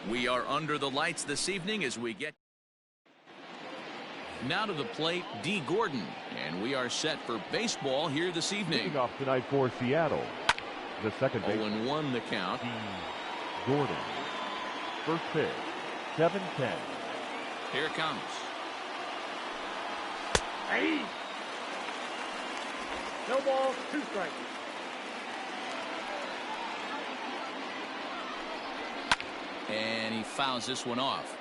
We are under the lights this evening as we get now to the plate, D. Gordon, and we are set for baseball here this evening. Leading off tonight for Seattle, the second baseman. 0-1 the count. D. Gordon. First pitch, 7-10. Here it comes. Hey. No balls, 2 strikes. And he fouls this one off.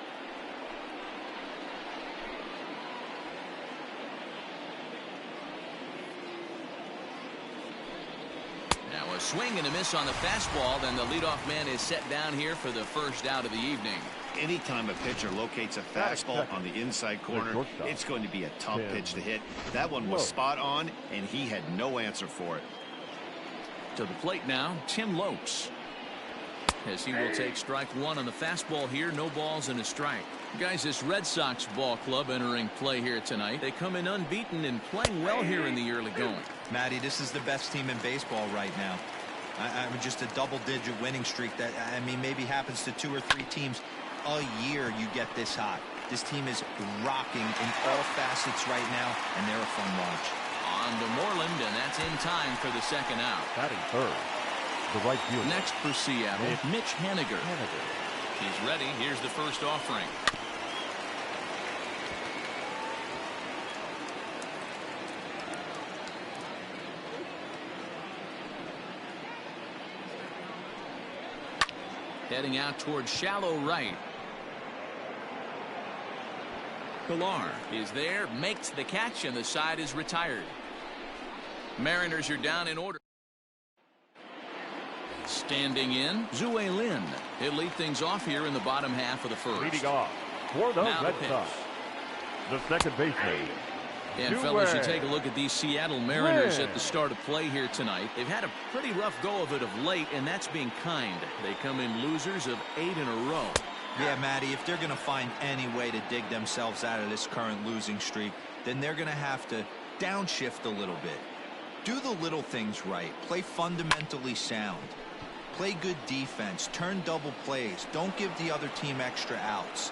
Now a swing and a miss on the fastball. Then the leadoff man is set down here for the first out of the evening. Anytime a pitcher locates a fastball on the inside corner, it's going to be a tough pitch to hit. That one was spot on, and he had no answer for it. To the plate now, Tim Lopes. As he will take strike 1 on the fastball here. No balls and a strike. Guys, this Red Sox ball club entering play here tonight. They come in unbeaten and playing well here in the early going. Matty, this is the best team in baseball right now. I mean, just a double-digit winning streak that, I mean, maybe happens to 2 or 3 teams a year. You get this hot. This team is rocking in all facets right now, and they're a fun watch. On to Moreland, and that's in time for the second out. Batting third, the right fielder. Next for Seattle, Mitch Haniger. He's ready. Here's the first offering. Heading out towards shallow right. Pilar is there, makes the catch, and the side is retired. Mariners are down in order. Standing in, Zue Lin. He'll lead things off here in the bottom half of the first. Leading off for the Red Sox, the second baseman. And fellas, you take a look at these Seattle Mariners at the start of play here tonight. They've had a pretty rough go of it of late, and that's being kind. They come in losers of 8 in a row. Yeah, Matty, if they're going to find any way to dig themselves out of this current losing streak, then they're going to have to downshift a little bit. Do the little things right. Play fundamentally sound. Play good defense. Turn double plays. Don't give the other team extra outs.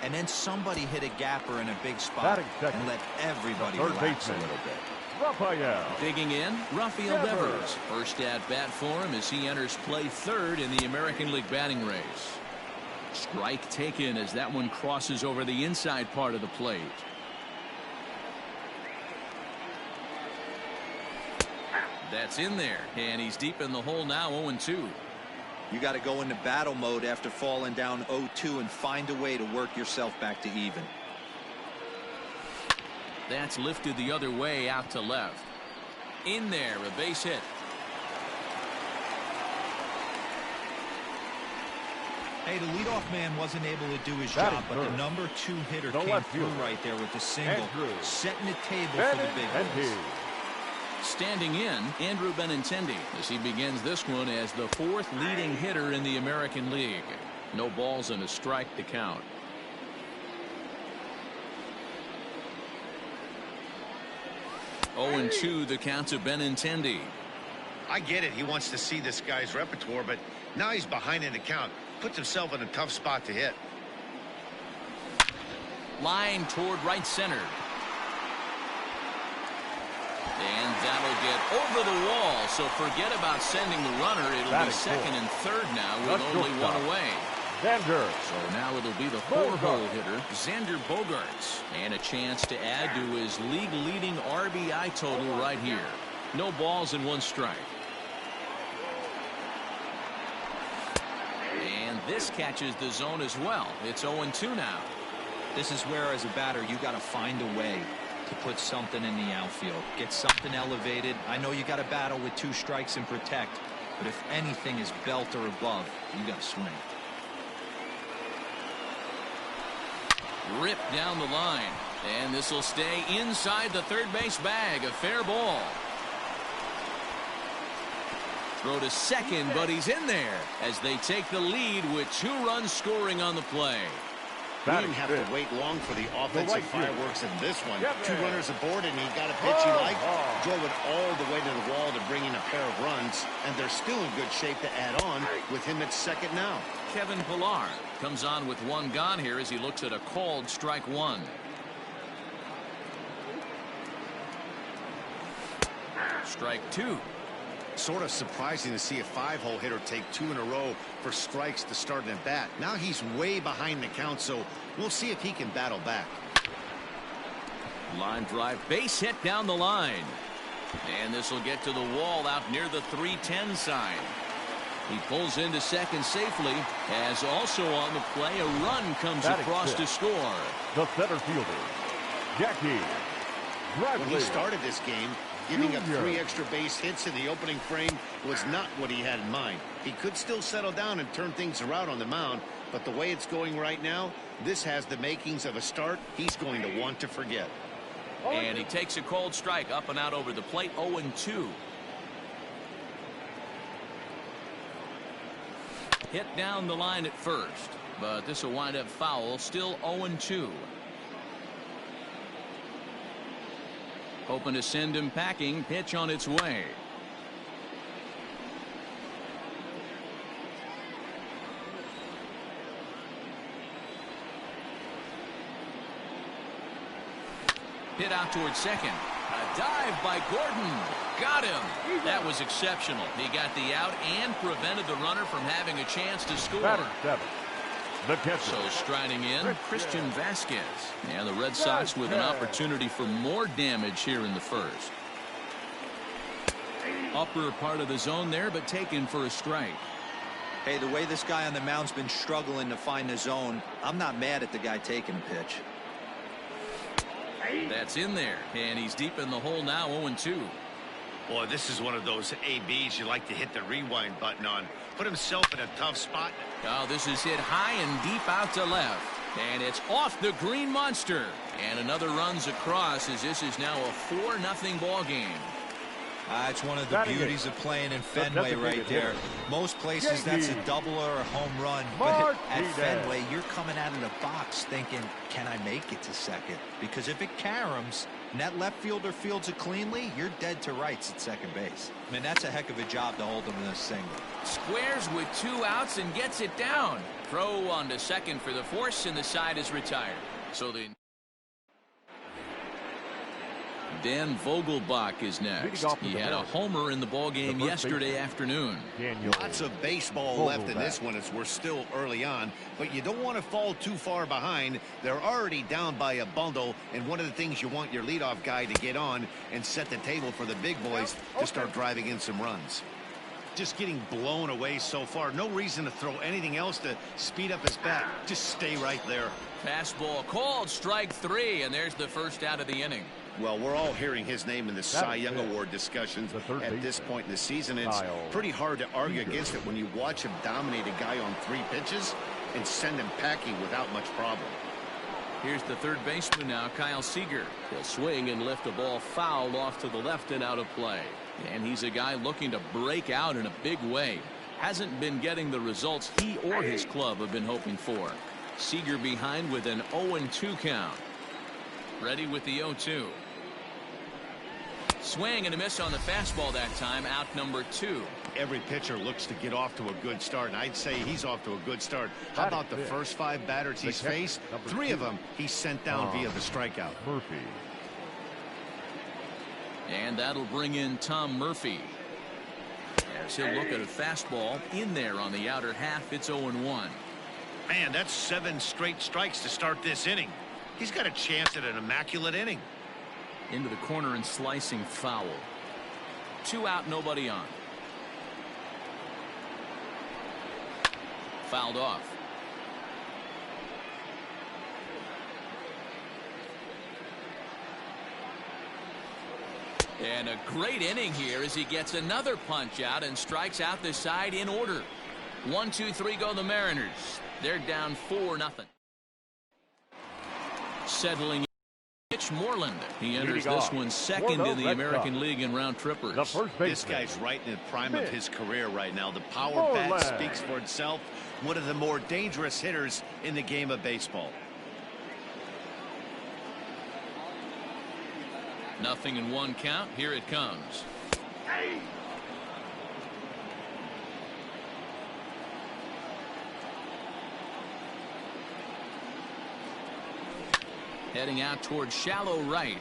And then somebody hit a gapper in a big spot and let everybody relax a little bit. Raphael. Digging in, Rafael Devers. First at bat for him as he enters play third in the American League batting race. Strike taken as that one crosses over the inside part of the plate. That's in there, and he's deep in the hole now, 0-2. You got to go into battle mode after falling down 0-2 and find a way to work yourself back to even. That's lifted the other way out to left. In there, a base hit. Hey, the leadoff man wasn't able to do his job, but the number 2 hitter came through right there with the single, setting the table for the big ones. Standing in, Andrew Benintendi as he begins this one as the 4th leading hitter in the American League. No balls and a strike to count. Oh, 2 the count to Benintendi. I get it. He wants to see this guy's repertoire, but now he's behind in the count. Puts himself in a tough spot to hit. Line toward right center. And that'll get over the wall, so forget about sending the runner. It'll be second and third now with only 1 away. Xander. So now it'll be the 4-hole hitter, Xander Bogaerts. And a chance to add to his league-leading RBI total right here. No balls and 1 strike. And this catches the zone as well. It's 0-2 now. This is where, as a batter, you got to find a way to put something in the outfield. Get something elevated. I know you got to battle with 2 strikes and protect, but if anything is belt or above, you got to swing. Ripped down the line, and this will stay inside the third base bag. A fair ball. Throw to second, but he's in there as they take the lead with 2 runs scoring on the play. He didn't have to wait long for the offensive fireworks in this one. 2 runners aboard, and he got a pitch he liked, drove it all the way to the wall to bring in a pair of runs, and they're still in good shape to add on with him at second now. Kevin Pilar Comes on with one gone here as he looks at a called strike one. Strike two. Sort of surprising to see a 5-hole hitter take 2 in a row for strikes to start an at bat. Now he's way behind the count, so we'll see if he can battle back. Line drive, base hit down the line. And this will get to the wall out near the 310 sign. He pulls into second safely, as also on the play, a run comes across to score. The center fielder, Jackie Bradley. When he started this game, giving up 3 extra base hits in the opening frame was not what he had in mind. He could still settle down and turn things around on the mound, but the way it's going right now, this has the makings of a start he's going to want to forget. And he takes a cold strike up and out over the plate, 0-2. Hit down the line at first, but this will wind up foul, still 0-2. Hoping to send him packing, pitch on its way. Hit out towards second. A dive by Gordon. Got him. That was exceptional. He got the out and prevented the runner from having a chance to score. The catcher. So striding in, Christian Vasquez. And the Red Sox with an opportunity for more damage here in the first. Upper part of the zone there, but taken for a strike. Hey, the way this guy on the mound's been struggling to find the zone, I'm not mad at the guy taking a pitch. That's in there, and he's deep in the hole now, 0-2. Boy, this is one of those ABs you like to hit the rewind button on. Put himself in a tough spot. Oh, this is hit high and deep out to left. And it's off the green monster. And another runs across as this is now a 4-0 ball game. It's one of the beauties of playing in Fenway right there. Most places that's a double or a home run, but at Fenway you're coming out of the box thinking, can I make it to second? Because if it caroms and that left fielder fields it cleanly, you're dead to rights at second base. I mean, that's a heck of a job to hold him in a single. Squares with 2 outs and gets it down. Throw on to second for the force, and the side is retired. So the Dan Vogelbach is next. He had a homer in the ballgame yesterday afternoon. Lots of baseball left in this one as we're still early on, but you don't want to fall too far behind. They're already down by a bundle, and one of the things you want your leadoff guy to get on and set the table for the big boys to start driving in some runs. Just getting blown away so far. No reason to throw anything else to speed up his bat. Just stay right there. Fastball called, strike 3, and there's the first out of the inning. Well, we're all hearing his name in the Cy Young Award discussions at this point in the season. It's pretty hard to argue against it when you watch him dominate a guy on 3 pitches and send him packing without much problem. Here's the third baseman now, Kyle Seager. He'll swing and lift a ball foul off to the left and out of play. And he's a guy looking to break out in a big way. Hasn't been getting the results he or his club have been hoping for. Seager behind with an 0-2 count. Ready with the 0-2. Swing and a miss on the fastball that time, out number 2. Every pitcher looks to get off to a good start, and I'd say he's off to a good start. How about the first 5 batters he's faced? 3 of them he's sent down via the strikeout. Murphy. And that'll bring in Tom Murphy. As he'll look at a fastball in there on the outer half, it's 0-1. Man, that's 7 straight strikes to start this inning. He's got a chance at an immaculate inning. Into the corner and slicing foul. 2 out, nobody on. Fouled off. And a great inning here as he gets another punch out and strikes out the side in order. 1, 2, 3 go the Mariners. They're down 4-0. Settling in, Mitch Moreland. He enters this one second in the American League in round trippers. This guy's right in the prime of his career right now. The power bat speaks for itself. One of the more dangerous hitters in the game of baseball. 0-1 count. Here it comes. Heading out towards shallow right.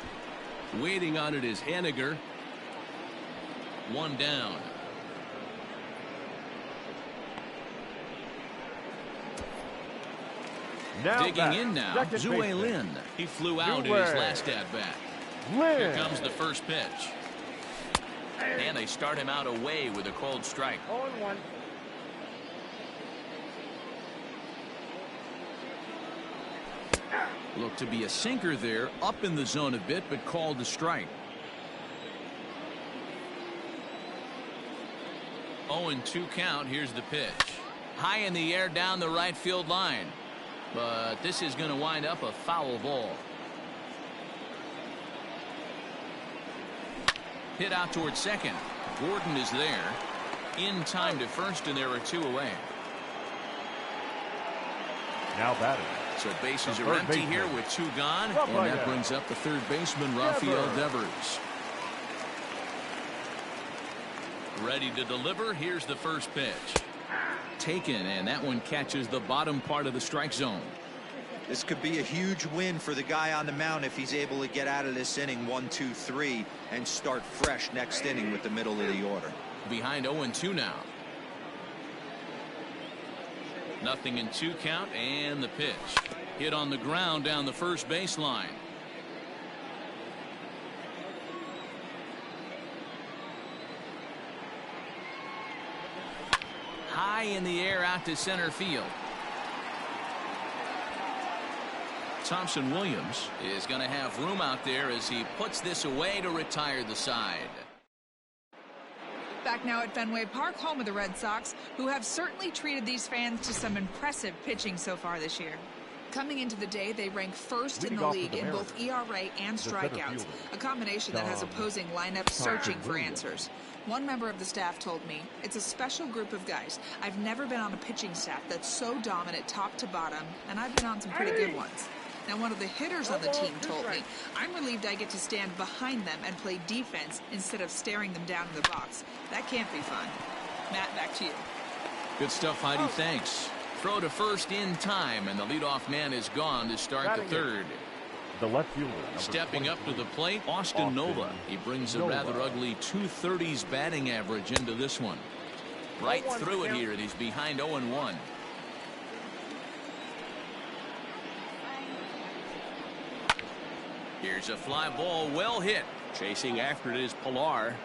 Waiting on it is Henniger. One down. Now digging in now, Zue Lin. He flew out in his last at-bat. Here comes the first pitch. And they start him out away with a cold strike. 0-1. Looked to be a sinker there, up in the zone a bit, but called a strike. 0-2 count. Here's the pitch. High in the air down the right field line. But this is going to wind up a foul ball. Hit out towards second. Gordon is there. In time to first, and there are two away. Now batting. So bases are empty here with two gone. And that brings up the third baseman, Rafael Devers. Ready to deliver. Here's the first pitch. Taken, and that one catches the bottom part of the strike zone. This could be a huge win for the guy on the mound if he's able to get out of this inning 1-2-3 and start fresh next inning with the middle of the order. Behind 0-2 now. 0-2 count, and the pitch. Hit on the ground down the first baseline. High in the air out to center field. Thompson Williams is going to have room out there as he puts this away to retire the side. Back now at Fenway Park, home of the Red Sox, who have certainly treated these fans to some impressive pitching so far this year. Coming into the day, they rank first in the league in both ERA and strikeouts, a combination that has opposing lineups searching for answers. One member of the staff told me, it's a special group of guys. I've never been on a pitching staff that's so dominant top to bottom, and I've been on some pretty good ones. Now, one of the hitters on the team told me, I'm relieved I get to stand behind them and play defense instead of staring them down in the box. That can't be fun. Matt, back to you. Good stuff, Heidi. Thanks. Throw to first in time, and the leadoff man is gone to start the third. The left fielder. Stepping up to the plate, Austin Nova. He brings a rather ugly 230s batting average into this one. Right through it here, and he's behind 0-1. Here's a fly ball, well hit. Chasing after it is Pilar.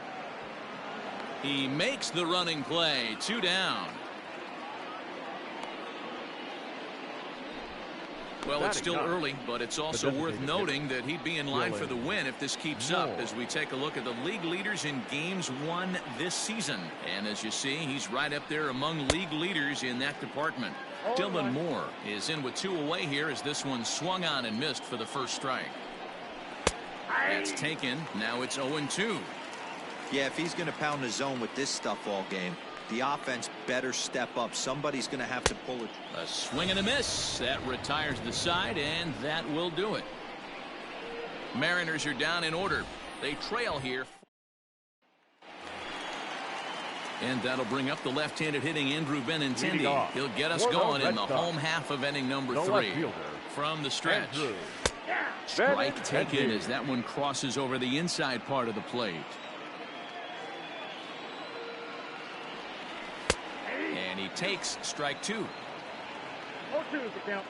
He makes the running play. 2 down. Well, it's still early, but it's also worth noting that he'd be in line for the win if this keeps up as we take a look at the league leaders in games won this season. And as you see, he's right up there among league leaders in that department. Dylan Moore is in with 2 away here as this one swung on and missed for the first strike. That's taken. Now it's 0-2. Yeah, if he's going to pound the zone with this stuff all game, the offense better step up. Somebody's going to have to pull it. A swing and a miss. That retires the side, and that will do it. Mariners are down in order. They trail here. And that'll bring up the left-handed hitting Andrew Benintendi. He'll get us going in the home half of inning number 3. From the stretch. Strike taken as that one crosses over the inside part of the plate. And he takes strike 2. 0-2 is the count.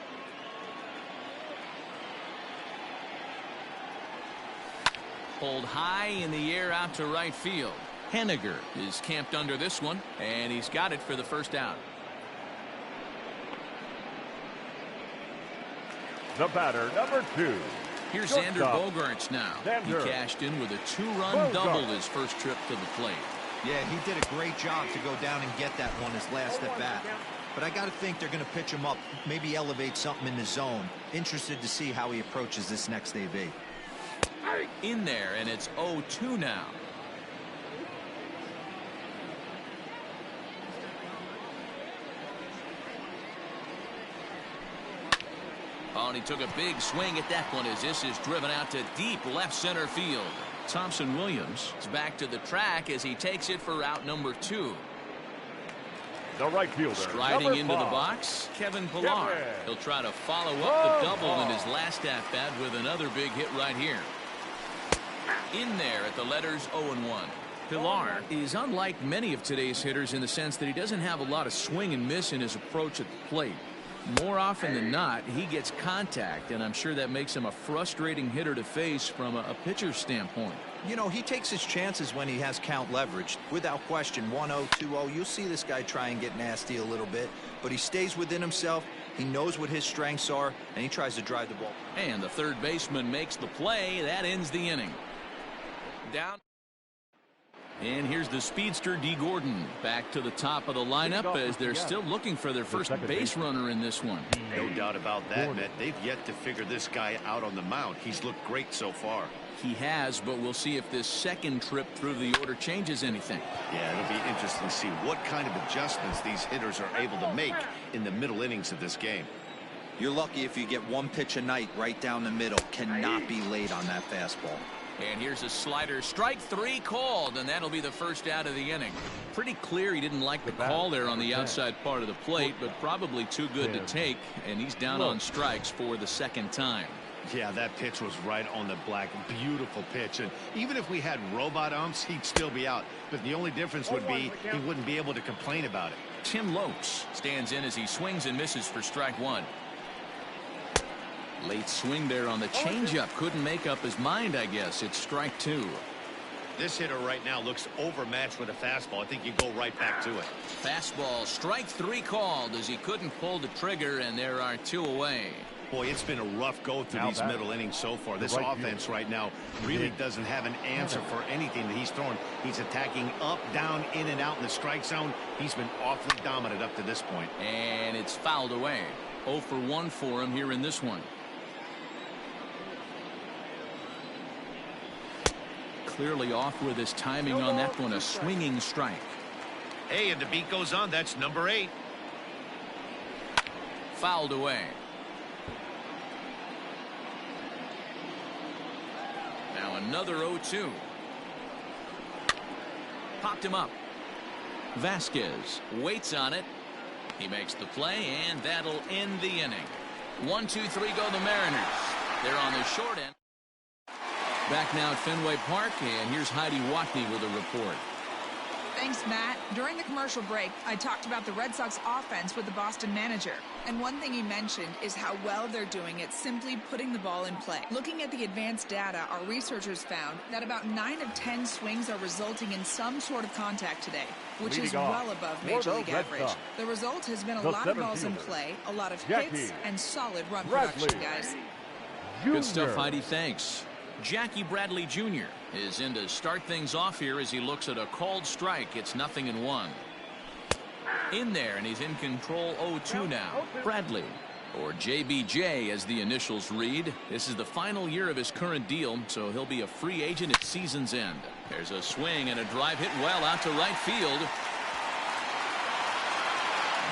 Pulled high in the air out to right field. Henniger is camped under this one, and he's got it for the first out. The batter, number 2. Here's Xander Bogaerts now. He cashed in with a 2-run double his first trip to the plate. Yeah, he did a great job to go down and get that one his last at bat. But I got to think they're going to pitch him up, maybe elevate something in the zone. Interested to see how he approaches this next AB. In there, and it's 0-2 now. Oh, and he took a big swing at that one as this is driven out to deep left center field. Thompson Williams is back to the track as he takes it for out number 2. The right fielder. Striding into the 5. box, Kevin Pillar. Kevin. He'll try to follow up the double in his last at-bat with another big hit right here. In there at the letters 0-1. Pillar is unlike many of today's hitters in the sense that he doesn't have a lot of swing and miss in his approach at the plate. More often than not, he gets contact, and I'm sure that makes him a frustrating hitter to face from a pitcher's standpoint. You know, he takes his chances when he has count leverage. Without question, 1-0, 2-0, you'll see this guy try and get nasty a little bit, but he stays within himself. He knows what his strengths are, and he tries to drive the ball. And the third baseman makes the play. That ends the inning. Down. And here's the speedster, D. Gordon, back to the top of the lineup as they're still looking for their first base runner in this one. No doubt about that, Matt. They've yet to figure this guy out on the mound. He's looked great so far. He has, but we'll see if this second trip through the order changes anything. Yeah, it'll be interesting to see what kind of adjustments these hitters are able to make in the middle innings of this game. You're lucky if you get one pitch a night right down the middle. Cannot be late on that fastball. And here's a slider. Strike 3 called, and that'll be the first out of the inning. Pretty clear he didn't like the call there on the outside part of the plate, but probably too good to take, and he's down on strikes for the second time. Yeah, that pitch was right on the black. Beautiful pitch. And even if we had robot umps, he'd still be out. But the only difference would be he wouldn't be able to complain about it. Tim Lopes stands in as he swings and misses for strike 1. Late swing there on the changeup. Couldn't make up his mind, I guess. It's strike 2. This hitter right now looks overmatched with a fastball. I think you go right back to it. Fastball, strike 3 called as he couldn't pull the trigger, and there are 2 away. Boy, it's been a rough go through these middle innings so far. This offense right now really doesn't have an answer for anything that he's throwing. He's attacking up, down, in and out in the strike zone. He's been awfully dominant up to this point. And it's fouled away. 0 for 1 for him here in this one. Clearly off with his timing on that one. A swinging strike. Hey, and the beat goes on. That's number 8. Fouled away. Now another 0-2. Popped him up. Vasquez waits on it. He makes the play, and that'll end the inning. 1, 2, 3 go the Mariners. They're on the short end. Back now at Fenway Park, and here's Heidi Watney with a report. Thanks, Matt. During the commercial break, I talked about the Red Sox offense with the Boston manager. And one thing he mentioned is how well they're doing at simply putting the ball in play. Looking at the advanced data, our researchers found that about 9 of 10 swings are resulting in some sort of contact today, which is well above Major League average. The result has been a lot of balls in play, a lot of hits, and solid run production, guys. Good stuff, Heidi. Thanks. Jackie Bradley Jr. is in to start things off here as he looks at a called strike. It's 0-1. In there, and he's in control. 0-2 now. Bradley, or JBJ as the initials read. This is the final year of his current deal, so he'll be a free agent at season's end. There's a swing and a drive hit well out to right field.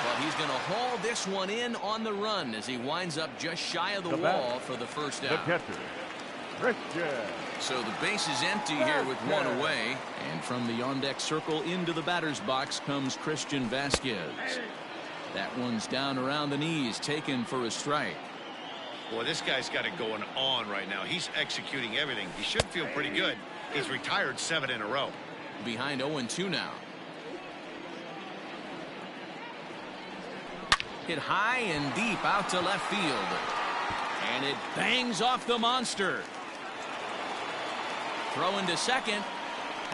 But he's going to haul this one in on the run as he winds up just shy of the wall for the first out. So the base is empty here with 1 away, and from the on-deck circle into the batter's box comes Christian Vasquez. That one's down around the knees, taken for a strike. Boy, this guy's got it going on right now. He's executing everything. He should feel pretty good. He's retired 7 in a row. Behind 0-2 now. Hit high and deep out to left field. And it bangs off the monster. Throw into second,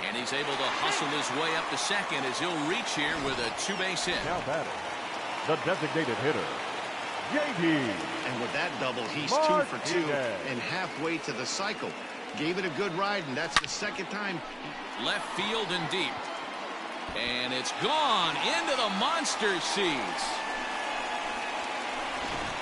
and he's able to hustle his way up to second as he'll reach here with a 2-base hit. Now batting, the designated hitter, JD. And with that double, he's 2 for 2 and halfway to the cycle. Gave it a good ride, and that's the second time. Left field and deep. And it's gone into the monster seats.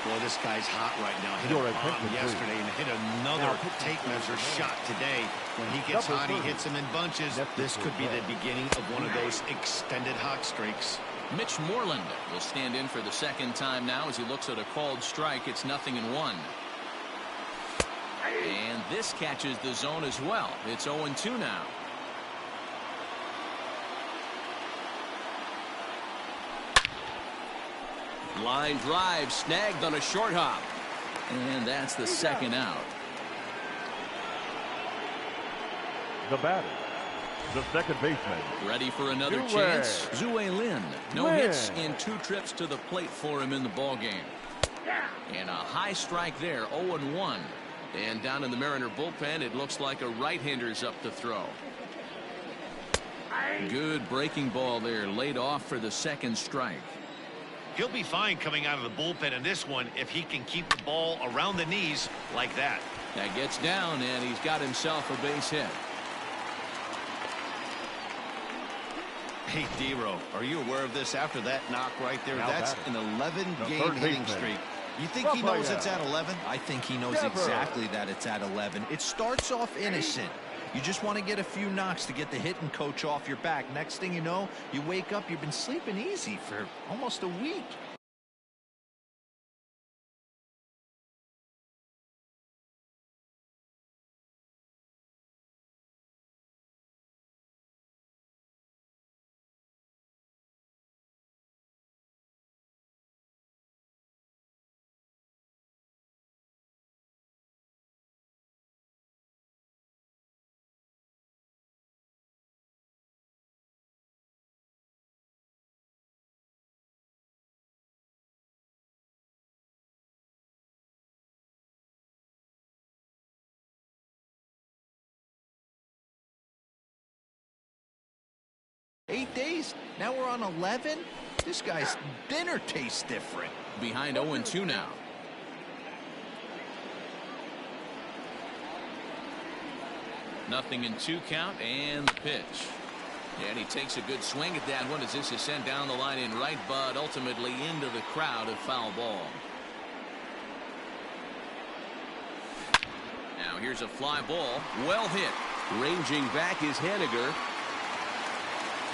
Boy, this guy's hot right now. Hit a bomb yesterday and hit another tape measure shot today. When he gets hot, he hits them in bunches. This could be the beginning of one of those extended hot streaks. Mitch Moreland will stand in for the second time now as he looks at a called strike. It's 0-1. And this catches the zone as well. It's 0-2 now. Line drive snagged on a short hop. And that's the second out. The batter, the second baseman. Ready for another chance. Zue Lin. No hits in 2 trips to the plate for him in the ballgame. And a high strike there, 0-1. And down in the Mariner bullpen, it looks like a right-hander's up to throw. Good breaking ball there, laid off for the second strike. He'll be fine coming out of the bullpen in this one if he can keep the ball around the knees like that. That gets down, and he's got himself a base hit. Hey, D-Row, are you aware of this after that knock right there? Now That's an 11-game hitting streak. You think he knows it's at 11? I think he knows exactly that it's at 11. It starts off innocent. You just want to get a few knocks to get the hitting coach off your back. Next thing you know, you wake up, you've been sleeping easy for almost a week. Eight days? Now we're on 11? This guy's dinner tastes different. Behind 0-2 now. Nothing in 2 count, and the pitch. And he takes a good swing at that one as this is sent down the line in right, but ultimately into the crowd, of foul ball. Now here's a fly ball, well hit. Ranging back is Henniger.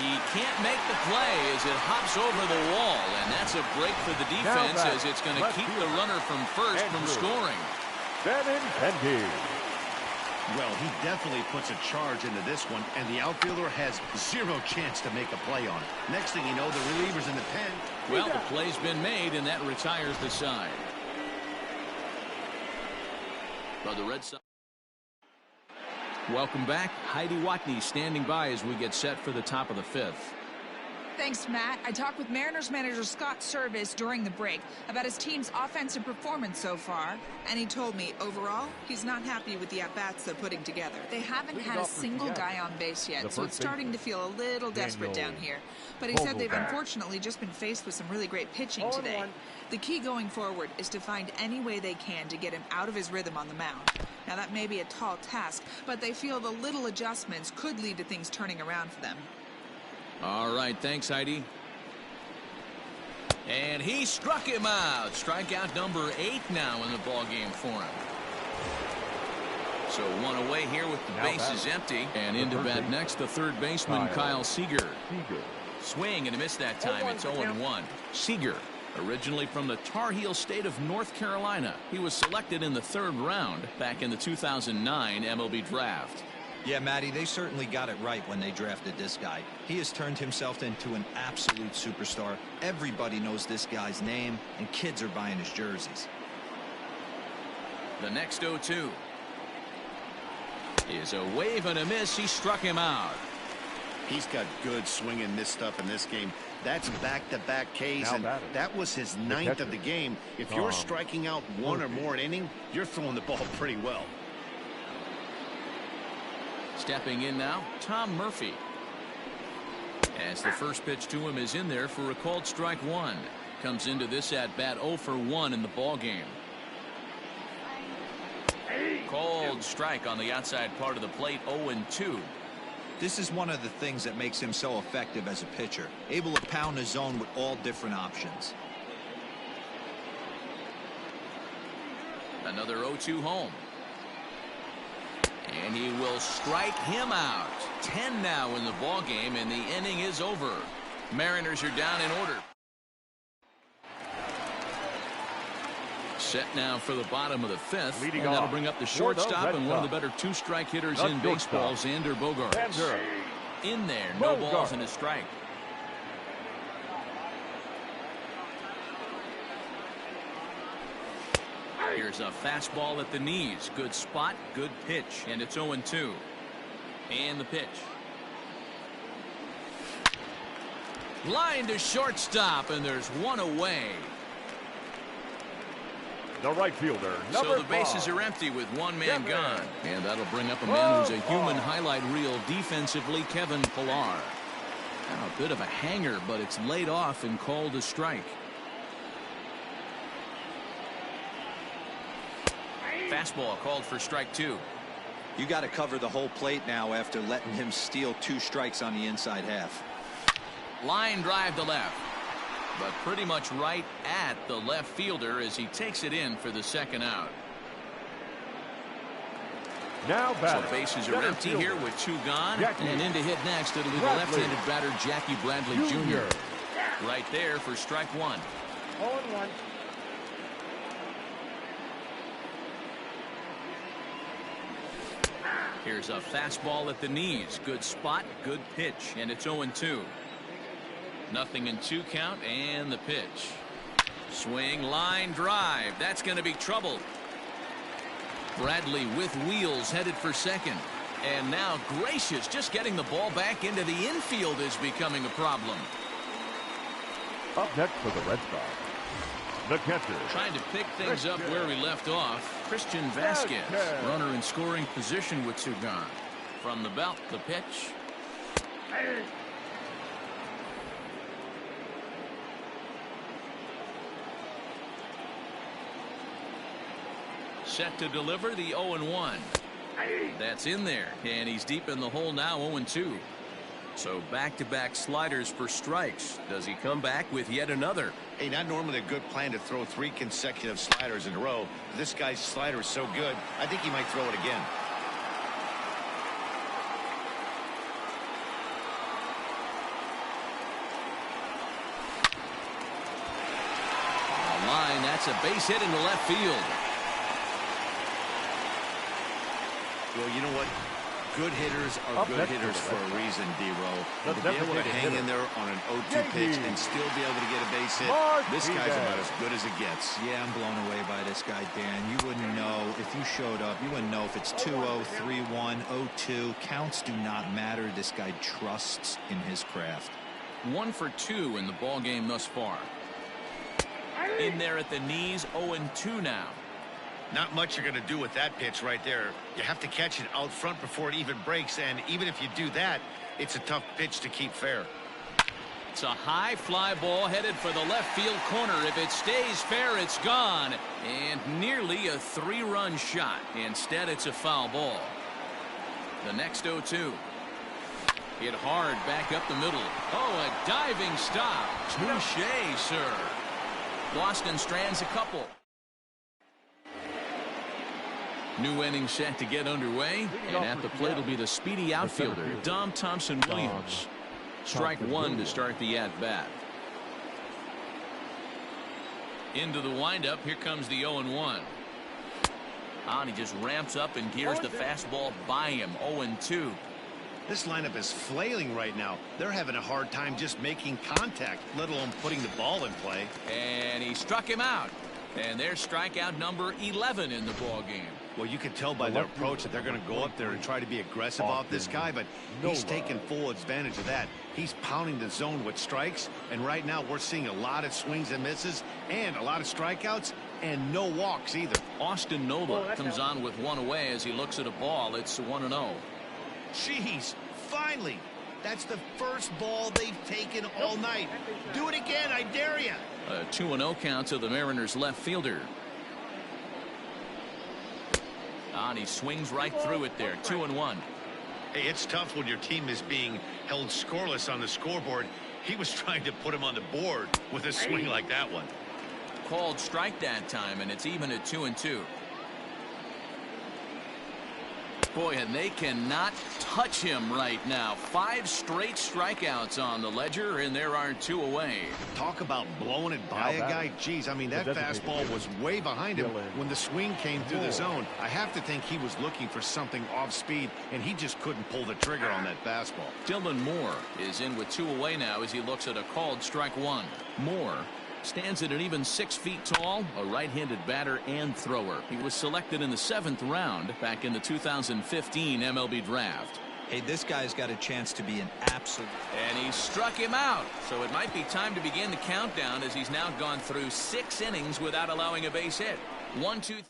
He can't make the play as it hops over the wall, and that's a break for the defense as it's going to keep the runner from first from scoring. Benintendi. Well, he definitely puts a charge into this one, and the outfielder has 0 chance to make a play on it. Next thing you know, the reliever's in the pen. Well, the play's been made, and that retires the side. For the Red Sox. Welcome back. Heidi Watney standing by as we get set for the top of the 5th. Thanks, Matt. I talked with Mariners manager Scott Service during the break about his team's offensive performance so far, and he told me overall he's not happy with the at-bats they're putting together. They haven't had a single guy on base yet, so it's starting to feel a little desperate down here. But he said they've unfortunately just been faced with some really great pitching today. The key going forward is to find any way they can to get him out of his rhythm on the mound. Now, that may be a tall task, but they feel the little adjustments could lead to things turning around for them. All right, thanks, Heidi. And he struck him out. Strikeout number 8 now in the ballgame for him. So 1 away here with the bases empty. And into bat next, the third baseman, Kyle Seager. Swing and a miss that time. It's 0-1. Seager, originally from the Tar Heel state of North Carolina. He was selected in the 3rd round back in the 2009 MLB draft. Yeah, Matty, they certainly got it right when they drafted this guy. He has turned himself into an absolute superstar. Everybody knows this guy's name, and kids are buying his jerseys. The next 0-2 is a wave and a miss. He struck him out. He's got good swing and miss stuff in this game. That's back-to-back Ks, and that was his 9th of the game. If you're striking out 1 or more an inning, you're throwing the ball pretty well. Stepping in now, Tom Murphy. As the first pitch to him is in there for a called strike 1. Comes into this at bat 0 for 1 in the ball game. Called strike on the outside part of the plate, 0-2. This is one of the things that makes him so effective as a pitcher, able to pound the zone with all different options. Another 0-2 home. And he will strike him out. 10 now in the ball game, and the inning is over. Mariners are down in order. Set now for the bottom of the 5th. And that'll bring up the shortstop and one of the better 2-strike hitters in baseball, Xander Bogaerts. In there, no balls and a strike. Here's a fastball at the knees. Good spot, good pitch, and it's 0-2. And the pitch. Line to shortstop, and there's one away. The right fielder, number So the bases 5. are empty with one man Kevin. gone. And that'll bring up a man who's a human Pillar. highlight reel defensively, Kevin Pillar. Now a bit of a hanger, but it's laid off and called a strike. Fastball called for strike 2. You got to cover the whole plate now after letting him steal 2 strikes on the inside half. Line drive to left, but pretty much right at the left fielder as he takes it in for the second out. Now So batting. bases are Center empty fielder. here with 2 gone. Jackie And in to hit next, it'll be the Bradley left-handed batter Jackie Bradley Jr. Jr. Right there for strike 1. 0-1. Here's a fastball at the knees. Good spot, good pitch, and it's 0-2. Nothing in 2 count, and the pitch. Swing, line drive. That's going to be trouble. Bradley with wheels headed for second. And now Gracious just getting the ball back into the infield is becoming a problem. Up next for the Red Sox, the catcher. Trying to pick things up where we left off. Christian Vasquez, runner in scoring position with 2 gone. From the belt, the pitch. Set to deliver the 0-1. That's in there, and he's deep in the hole now, 0-2. So back-to-back sliders for strikes. Does he come back with yet another? Hey, not normally a good plan to throw 3 consecutive sliders in a row. This guy's slider is so good, I think he might throw it again. On line, that's a base hit into left field. Well, you know what? Good hitters are Up good next hitters to the for Red a reason, D-Row. The To be able to designated hang in hitter. there on an 0-2 Yankee. pitch and still be able to get a base hit, this guy's about as good as it gets. Yeah, I'm blown away by this guy, Dan. You wouldn't know if you showed up. You wouldn't know if it's 2-0, 3-1, 0-2. Counts do not matter. This guy trusts in his craft. 1 for 2 in the ball game thus far. In there at the knees, 0-2 now. Not much you're going to do with that pitch right there. You have to catch it out front before it even breaks, and even if you do that, it's a tough pitch to keep fair. It's a high fly ball headed for the left field corner. If it stays fair, it's gone. And nearly a 3-run shot. Instead, it's a foul ball. The next 0-2. Hit hard back up the middle. Oh, a diving stop. Touché, sir. Boston strands a couple. New inning set to get underway, and at the plate will be the speedy outfielder, Dom Thompson-Williams. Strike 1 to start the at-bat. Into the windup, here comes the 0-1. And he just ramps up and gears the fastball by him, 0-2. This lineup is flailing right now. They're having a hard time just making contact, let alone putting the ball in play. And he struck him out. And there's strikeout number 11 in the ball game. Well, you can tell by their approach that they're going to go up there and try to be aggressive off this guy, but he's taking full advantage of that. He's pounding the zone with strikes, and right now we're seeing a lot of swings and misses and a lot of strikeouts and no walks either. Austin Nola comes on with 1 away as he looks at a ball. It's 1-0. Jeez, finally. That's the first ball they've taken all night. Do it again, I dare you. A 2-0 count to the Mariners left fielder. And he swings right through it there. 2-1. Hey, it's tough when your team is being held scoreless on the scoreboard. He was trying to put him on the board with a swing like that one. Called strike that time, and it's even at 2-2. Boy, and they cannot touch him right now. 5 straight strikeouts on the ledger, and there are 2 away. Talk about blowing it by a guy. Geez, I mean, that fastball was way behind him when the swing came through the zone. I have to think he was looking for something off speed, and he just couldn't pull the trigger on that fastball. Dylan Moore is in with 2 away now as he looks at a called strike 1. Moore Stands at an even 6 feet tall, a right-handed batter and thrower. He was selected in the 7th round back in the 2015 MLB draft. Hey, this guy's got a chance to be an absolute. And he struck him out. So it might be time to begin the countdown as he's now gone through 6 innings without allowing a base hit. 1, 2, 3.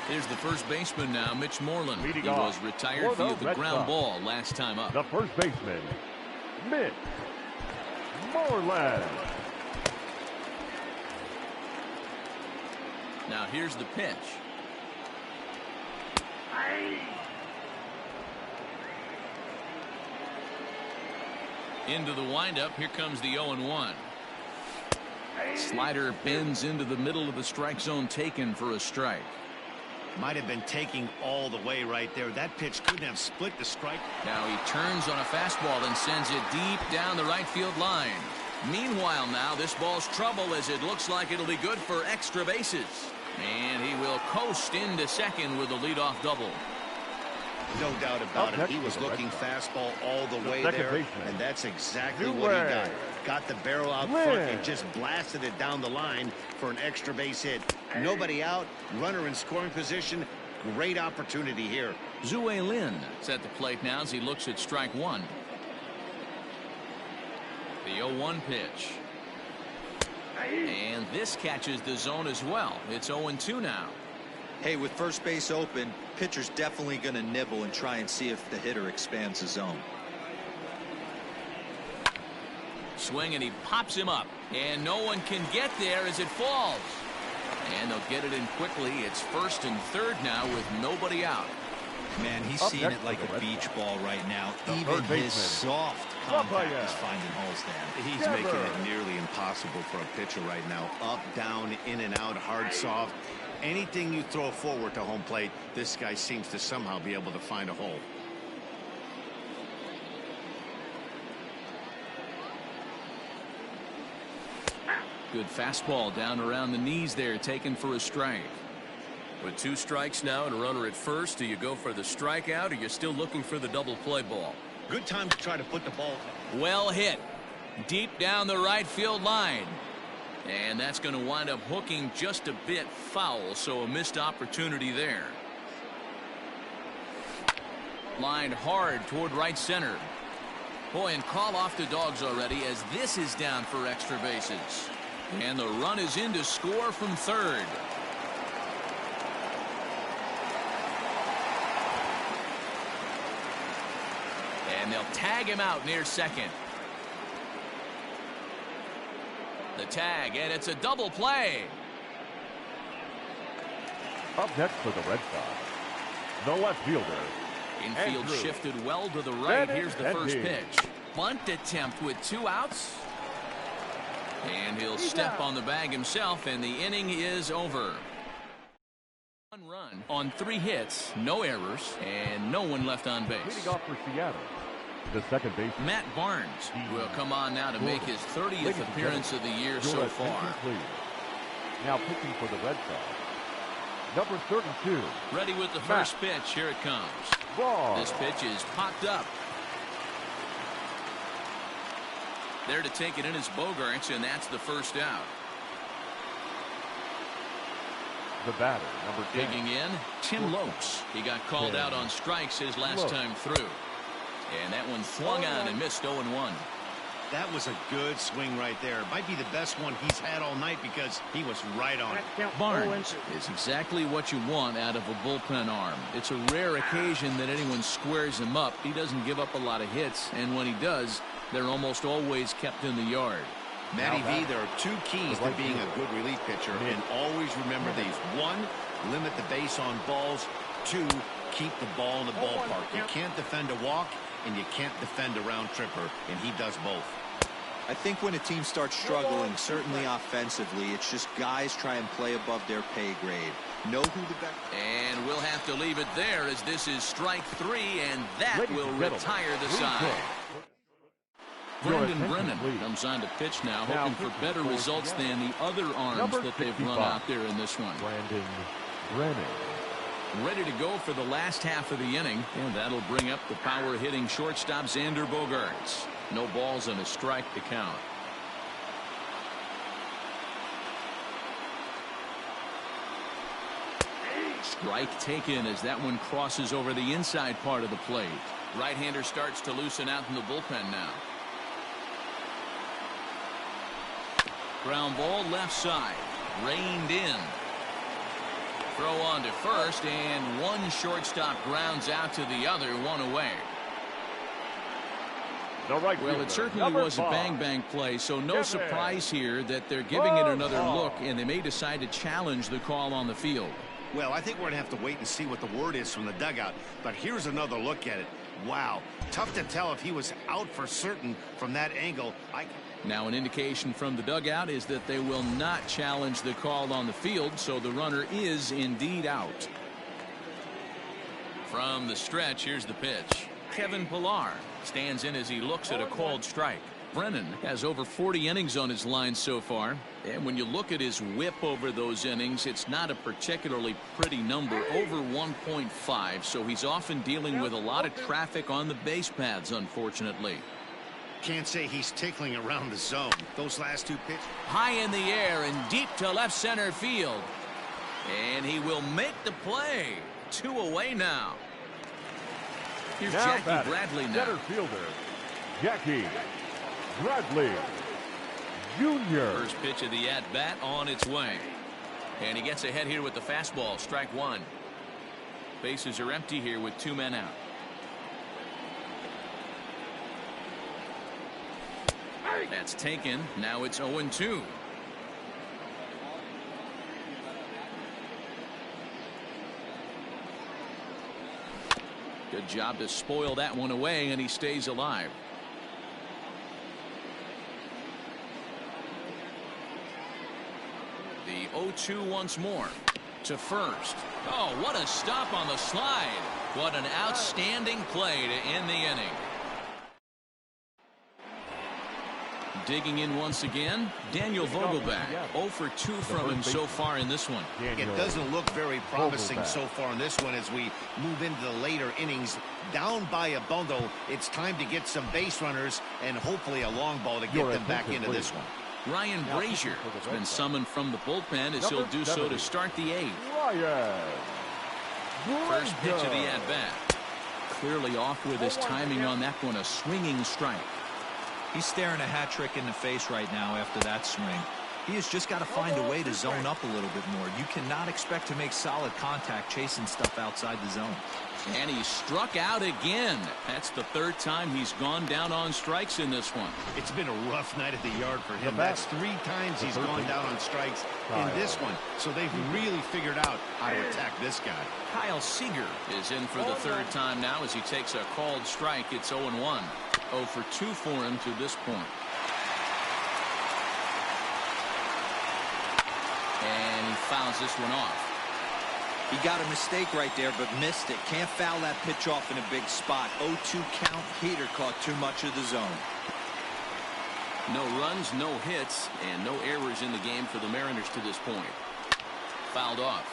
Here's the first baseman now, Mitch Moreland. He was retired via the ground ball last time up. The first baseman, Mitch Moreland. Now here's the pitch. Into the windup. Here comes the 0-1. Slider bends into the middle of the strike zone, taken for a strike. Might have been taking all the way right there. That pitch couldn't have split the strike. Now he turns on a fastball and sends it deep down the right field line. Meanwhile now this ball's trouble as it looks like it'll be good for extra bases. And he will coast into second with a leadoff double. No doubt about it. He was looking fastball all the way there, and that's exactly what he got. Got the barrel out front and just blasted it down the line for an extra base hit. Nobody out, runner in scoring position. Great opportunity here. Zue Lin is at the plate now as he looks at strike one. The 0-1 pitch. And this catches the zone as well. It's 0-2 now. Hey, with first base open, pitcher's definitely going to nibble and try and see if the hitter expands the zone. Swing, and he pops him up. And no one can get there as it falls. And they'll get it in quickly. It's first and third now with nobody out. Man, he's seeing it like a beach ball right now. Even his soft contact is finding holes there. He's making it nearly impossible for a pitcher right now. Up, down, in and out, hard, soft. Anything you throw forward to home plate, this guy seems to somehow be able to find a hole. Good fastball down around the knees there, taken for a strike. With 2 strikes now and a runner at first, do you go for the strikeout or you're still looking for the double play ball? Good time to try to put the ball. Well hit. Deep down the right field line. And that's going to wind up hooking just a bit foul, so a missed opportunity there. Lined hard toward right center. Boy, and call off the Dogs already as this is down for extra bases. And the run is in to score from third. And they'll tag him out near second. The tag, and it's a double play. Up next for the Red Sox, the left fielder. Infield shifted well to the right. Here's the first pitch. Bunt attempt with 2 outs. And he'll step on the bag himself, and the inning is over. 1 run on 3 hits, no errors, and no one left on base. Leading off for Seattle, the second baseman, Matt Barnes will come on now to make his 30th appearance of the year so far. Now pitching for the Red Sox, number 32. Ready with the first pitch. Here it comes. This pitch is popped up. There to take it in is Bogarts, and that's the first out. The batter, number 10. Digging in, Tim Lopes. He got called out on strikes his last time through. And that one swung on and missed 0-1. That was a good swing right there. Might be the best one he's had all night because he was right on it. Barnes is exactly what you want out of a bullpen arm. It's a rare occasion that anyone squares him up. He doesn't give up a lot of hits, and when he does, they're almost always kept in the yard. Matty V, there are 2 keys to being a good relief pitcher, and always remember these. 1, limit the base on balls. 2, keep the ball in the ballpark. You can't defend a walk, and you can't defend a round tripper, and he does both. I think when a team starts struggling, certainly offensively, it's just guys try and play above their pay grade. Know who the best. And we'll have to leave it there as this is strike 3, and that will retire the side. Brendan Brennan comes on to pitch now, hoping for better results than the other arms that they've run out there in this one. Brandon Brennan. ready to go for the last half of the inning, and that'll bring up the power-hitting shortstop Xander Bogaerts. No balls and a strike to count. Strike taken as that one crosses over the inside part of the plate. Right-hander starts to loosen out in the bullpen now. Ground ball left side. Reined in. Throw on to first, and one shortstop grounds out to the other, one away. Well, it certainly was a bang-bang play, so no surprise here that they're giving it another look, and they may decide to challenge the call on the field. Well, I think we're going to have to wait and see what the word is from the dugout, but here's another look at it. Wow, tough to tell if he was out for certain from that angle. Now an indication from the dugout is that they will not challenge the call on the field, so the runner is indeed out. From the stretch, here's the pitch. Kevin Pillar stands in as he looks at a called strike. Brennan has over 40 innings on his line so far, and when you look at his whip over those innings, it's not a particularly pretty number, over 1.5, so he's often dealing with a lot of traffic on the base paths, unfortunately. Can't say he's tickling around the zone. Those last two pitches. High in the air and deep to left center field. And he will make the play. 2 away now. Here's Jackie Bradley now. Center fielder, Jackie Bradley Jr. First pitch of the at-bat on its way. And he gets ahead here with the fastball. Strike one. Bases are empty here with 2 men out. That's taken. Now it's 0-2. Good job to spoil that one away, and he stays alive. The 0-2 once more. To first. Oh, what a stop on the slide. What an outstanding play to end the inning. Digging in once again, Daniel Vogelback. 0 for 2 from him so far in this one. It doesn't look very promising so far in this one as we move into the later innings. Down by a bundle, it's time to get some base runners and hopefully a long ball to get them back into this one. Ryan Brazier has been summoned from the bullpen as he'll do so to start the 8th. First pitch of the at-bat. Clearly off with his timing on that one, a swinging strike. He's staring a hat trick in the face right now after that swing. He has just got to find a way to zone up a little bit more. You cannot expect to make solid contact chasing stuff outside the zone. And he struck out again. That's the 3rd time he's gone down on strikes in this one. It's been a rough night at the yard for him. That's 3 times he's gone down on strikes in this one. So they've really figured out how to attack this guy. Kyle Seager is in for the 3rd time now as he takes a called strike. It's 0-1. 0 for 2 for him to this point. And he fouls this one off. He got a mistake right there, but missed it. Can't foul that pitch off in a big spot. 0-2 count. Heater caught too much of the zone. No runs, no hits, and no errors in the game for the Mariners to this point. Fouled off.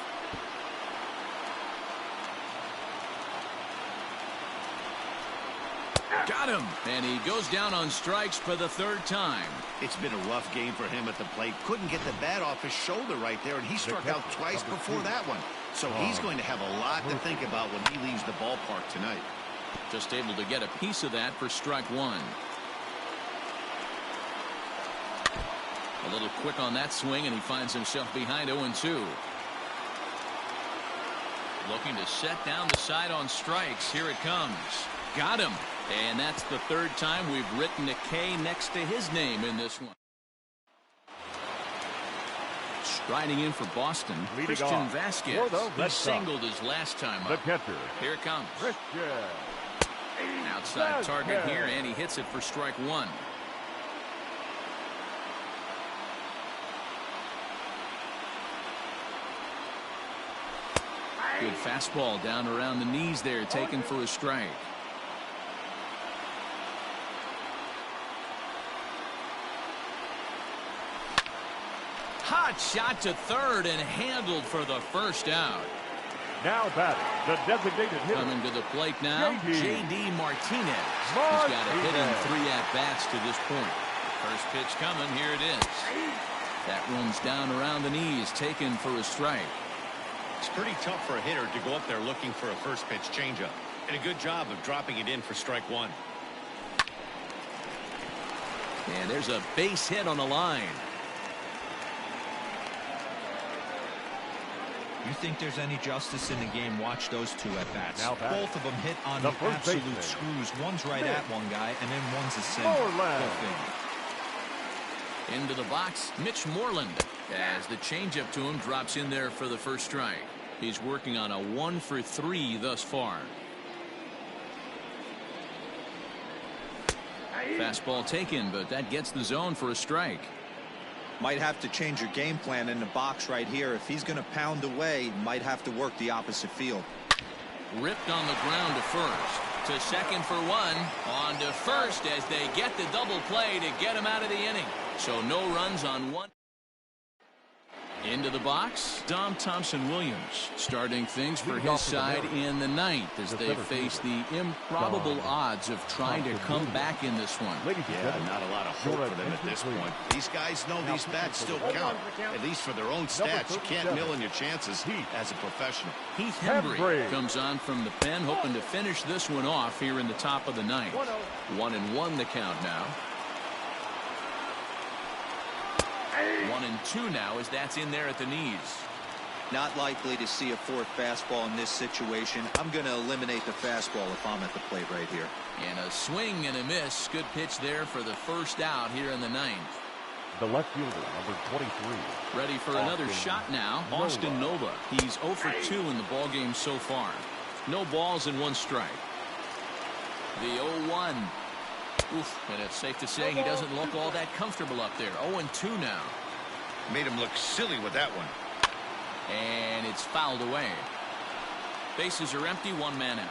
Got him, and he goes down on strikes for the 3rd time. It's been a rough game for him at the plate. Couldn't get the bat off his shoulder right there, and he struck out twice before that one. So he's going to have a lot to think about when he leaves the ballpark tonight. Just able to get a piece of that for strike 1. A little quick on that swing, and he finds himself behind 0-2. Looking to set down the side on strikes. Here it comes. Got him. And that's the 3rd time we've written a K next to his name in this one. Striding in for Boston, Christian Vasquez. He singled his last time up. The catcher. Here it comes. Christian Outside target here, and he hits it for strike 1. Good fastball down around the knees there, taken for a strike. Hot shot to 3rd and handled for the 1st out. Now batting, the designated hitter. Coming to the plate now, J.D. Martinez. He's got a hit in 3 at-bats to this point. First pitch coming, here it is. That runs down around the knees, taken for a strike. It's pretty tough for a hitter to go up there looking for a first pitch changeup. And a good job of dropping it in for strike 1. And there's a base hit on the line. You think there's any justice in the game? Watch those 2 at-bats. Both of them hit on the absolute screws. One's right at one guy, and then one's a single. Into the box, Mitch Moreland, as the changeup to him drops in there for the first strike. He's working on a 1 for 3 thus far. Fastball taken, but that gets the zone for a strike. Might have to change your game plan in the box right here. If he's going to pound away, might have to work the opposite field. Ripped on the ground to first. To second for 1. On to first as they get the double play to get him out of the inning. So no runs on 1. Into the box, Dom Thompson-Williams starting things for his side in the 9th as they face the improbable odds of trying to come back in this one. Yeah, not a lot of hope for them at this point. These guys know these bats still count, at least for their own stats. You can't mill in your chances as a professional. Heath Hembry comes on from the pen, hoping to finish this one off here in the top of the 9th. 1-1 the count now. 1-2 now as that's in there at the knees. Not likely to see a 4th fastball in this situation. I'm going to eliminate the fastball if I'm at the plate right here. And a swing and a miss. Good pitch there for the first out here in the 9th. The left fielder, number 23. Ready for another shot now. Austin Nova. He's 0 for 2 in the ballgame so far. No balls and 1 strike. The 0-1. Oof, and it's safe to say he doesn't look all that comfortable up there. 0-2 now. Made him look silly with that one. And it's fouled away. Bases are empty, 1 man out.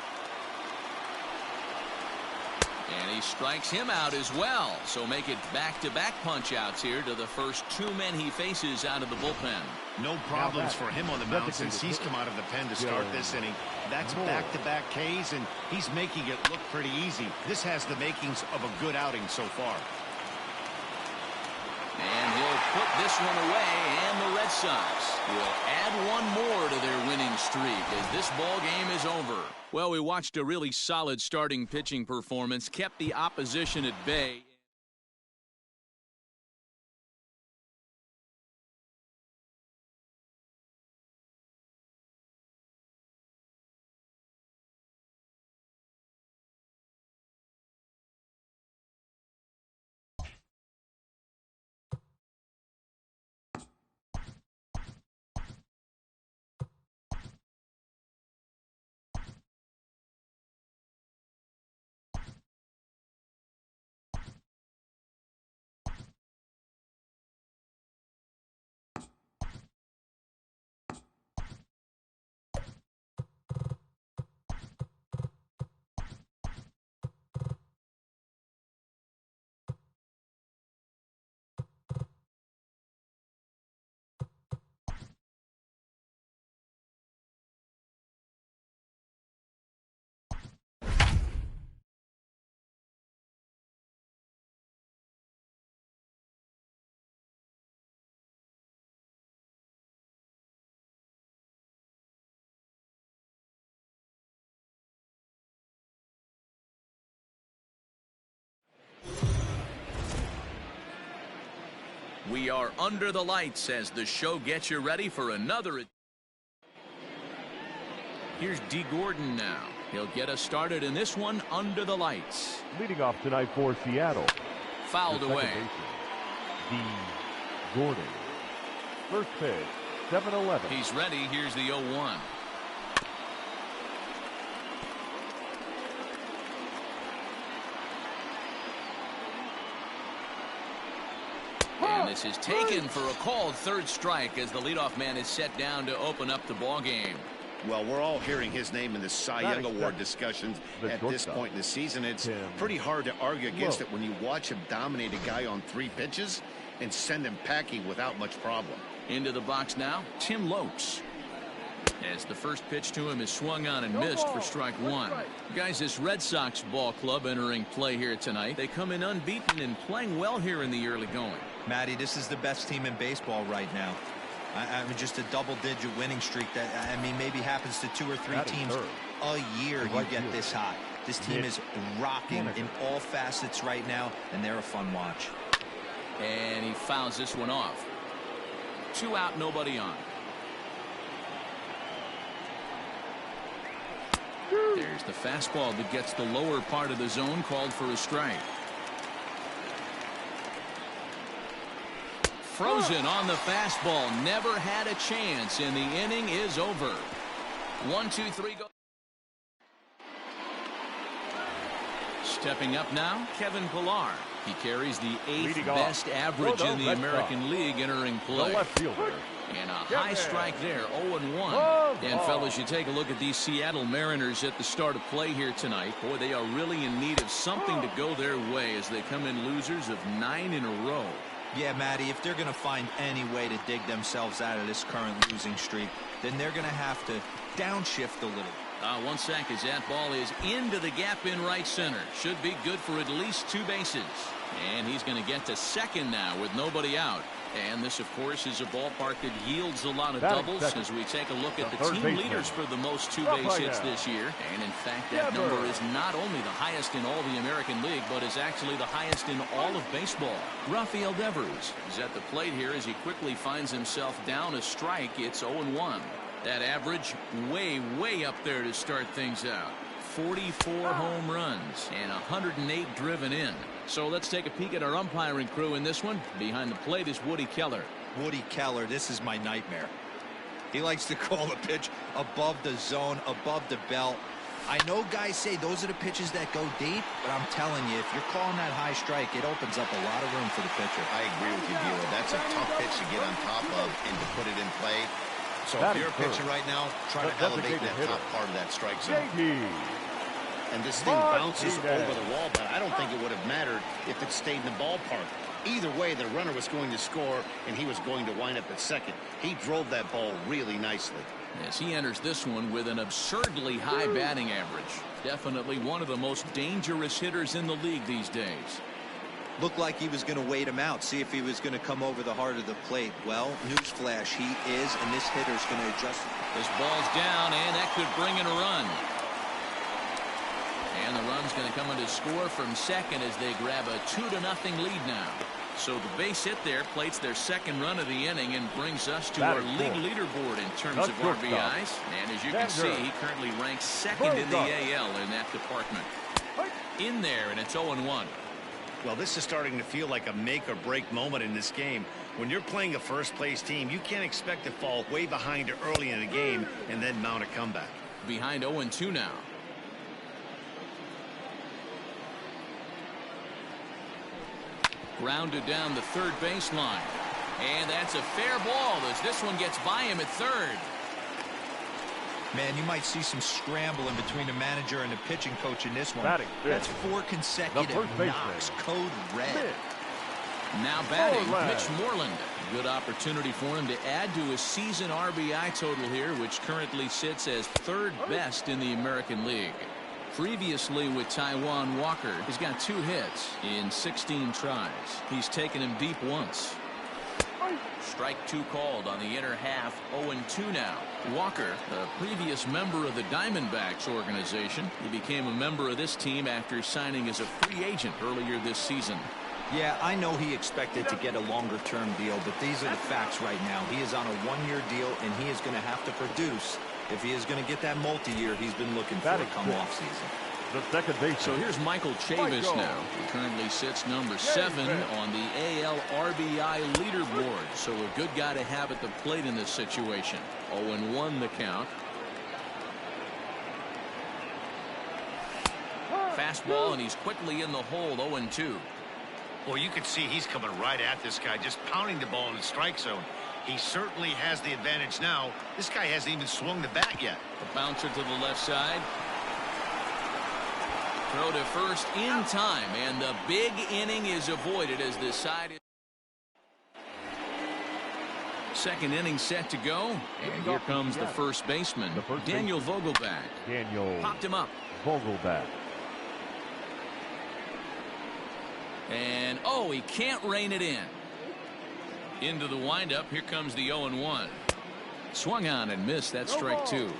And he strikes him out as well. So make it back-to-back punch-outs here to the first 2 men he faces out of the bullpen. No problems for him on the mound since he's come out of the pen to start this inning. That's back-to-back Ks, and he's making it look pretty easy. This has the makings of a good outing so far. And he'll put this one away, and the Red Sox will add 1 more to their winning streak as this ball game is over. Well, we watched a really solid starting pitching performance, kept the opposition at bay. We are under the lights as the show gets you ready for another. Here's D. Gordon now. He'll get us started in this one under the lights. Leading off tonight for Seattle. Fouled away. D. Gordon. First pitch, 7-11. He's ready. Here's the 0-1. And this is taken for a called 3rd strike as the leadoff man is set down to open up the ball game. Well, we're all hearing his name in the Cy Young Award discussions at this point in the season. It's pretty hard to argue against it when you watch him dominate a guy on 3 pitches and send him packing without much problem. Into the box now, Tim Lopes. As the first pitch to him is swung on and missed for strike one. Guys, this Red Sox ball club entering play here tonight. They come in unbeaten and playing well here in the early going. Matty, this is the best team in baseball right now. I mean, just a double-digit winning streak that, I mean, maybe happens to 2 or 3 teams a year you get this hot. This team is rocking in all facets right now, and they're a fun watch. And he fouls this one off. 2 out, nobody on. There's the fastball that gets the lower part of the zone, called for a strike. Frozen on the fastball, never had a chance, and the inning is over. 1, 2, 3, go. Stepping up now, Kevin Pillar. He carries the 8th best average in the American League entering play. And a high strike there, 0-1. And fellas, you take a look at these Seattle Mariners at the start of play here tonight. Boy, they are really in need of something to go their way as they come in losers of 9 in a row. Yeah, Matty, if they're going to find any way to dig themselves out of this current losing streak, then they're going to have to downshift a little. One sec as that ball is into the gap in right center. Should be good for at least 2 bases. And he's going to get to second now with nobody out. And this, of course, is a ballpark that yields a lot of doubles as we take a look at the team leaders for the most 2-base hits this year. And, in fact, that number is not only the highest in all the American League, but is actually the highest in all of baseball. Rafael Devers is at the plate here as he quickly finds himself down a strike. It's 0-1. That average way, way up there to start things out. 44 home runs and 108 driven in. So let's take a peek at our umpiring crew in this one. Behind the plate is Woody Keller. Woody Keller, this is my nightmare. He likes to call the pitch above the zone, above the belt. I know guys say those are the pitches that go deep, but I'm telling you, if you're calling that high strike, it opens up a lot of room for the pitcher. I agree with you, Bueller. That's a tough pitch to get on top of and to put it in play. So if you're a pitcher right now, try to elevate that top part of that strike zone. And this thing bounces over the wall, but I don't think it would have mattered if it stayed in the ballpark. Either way, the runner was going to score, and he was going to wind up at second. He drove that ball really nicely. As he enters this one with an absurdly high batting average. Definitely one of the most dangerous hitters in the league these days. Looked like he was going to wait him out, see if he was going to come over the heart of the plate. Well, newsflash, he is, and this hitter's going to adjust. This ball's down, and that could bring in a run. And the run's going to come in to score from second as they grab a 2-0 lead now. So the base hit there plates their second run of the inning and brings us to our league leaderboard in terms of RBIs. And as you can see, he currently ranks second in the AL in that department. In there, and it's 0-1. Well, this is starting to feel like a make-or-break moment in this game. When you're playing a first-place team, you can't expect to fall way behind early in the game and then mount a comeback. Behind 0-2 now. Grounded down the third baseline. And that's a fair ball as this one gets by him at third. Man, you might see some scrambling between the manager and the pitching coach in this one. That's 4 consecutive knocks, code red. Now batting, Mitch Moreland. Good opportunity for him to add to his season RBI total here, which currently sits as 3rd best in the American League. Previously with Taijuan Walker, he's got 2 hits in 16 tries. He's taken him deep once. Strike 2 called on the inner half. 0-2 now. Walker, a previous member of the Diamondbacks organization. He became a member of this team after signing as a free agent earlier this season. Yeah, I know he expected to get a longer-term deal, but these are the facts right now. He is on a 1-year deal, and he is going to have to produce if he is going to get that multi-year he's been looking for come off season. The second base. So here's Michael Chavis now. He currently sits number 7 on the AL RBI leaderboard. So a good guy to have at the plate in this situation. 0-1 the count. Fastball, and he's quickly in the hole. 0-2. Well, you can see he's coming right at this guy, just pounding the ball in the strike zone. He certainly has the advantage now. This guy hasn't even swung the bat yet. A bouncer to the left side. Throw to first in time, and the big inning is avoided as this side is. Second inning set to go. And here comes the first baseman, Daniel Vogelback. Popped him up. Vogelback. And, oh, he can't rein it in. Into the windup. Here comes the 0-1. Swung on and missed. That's strike two.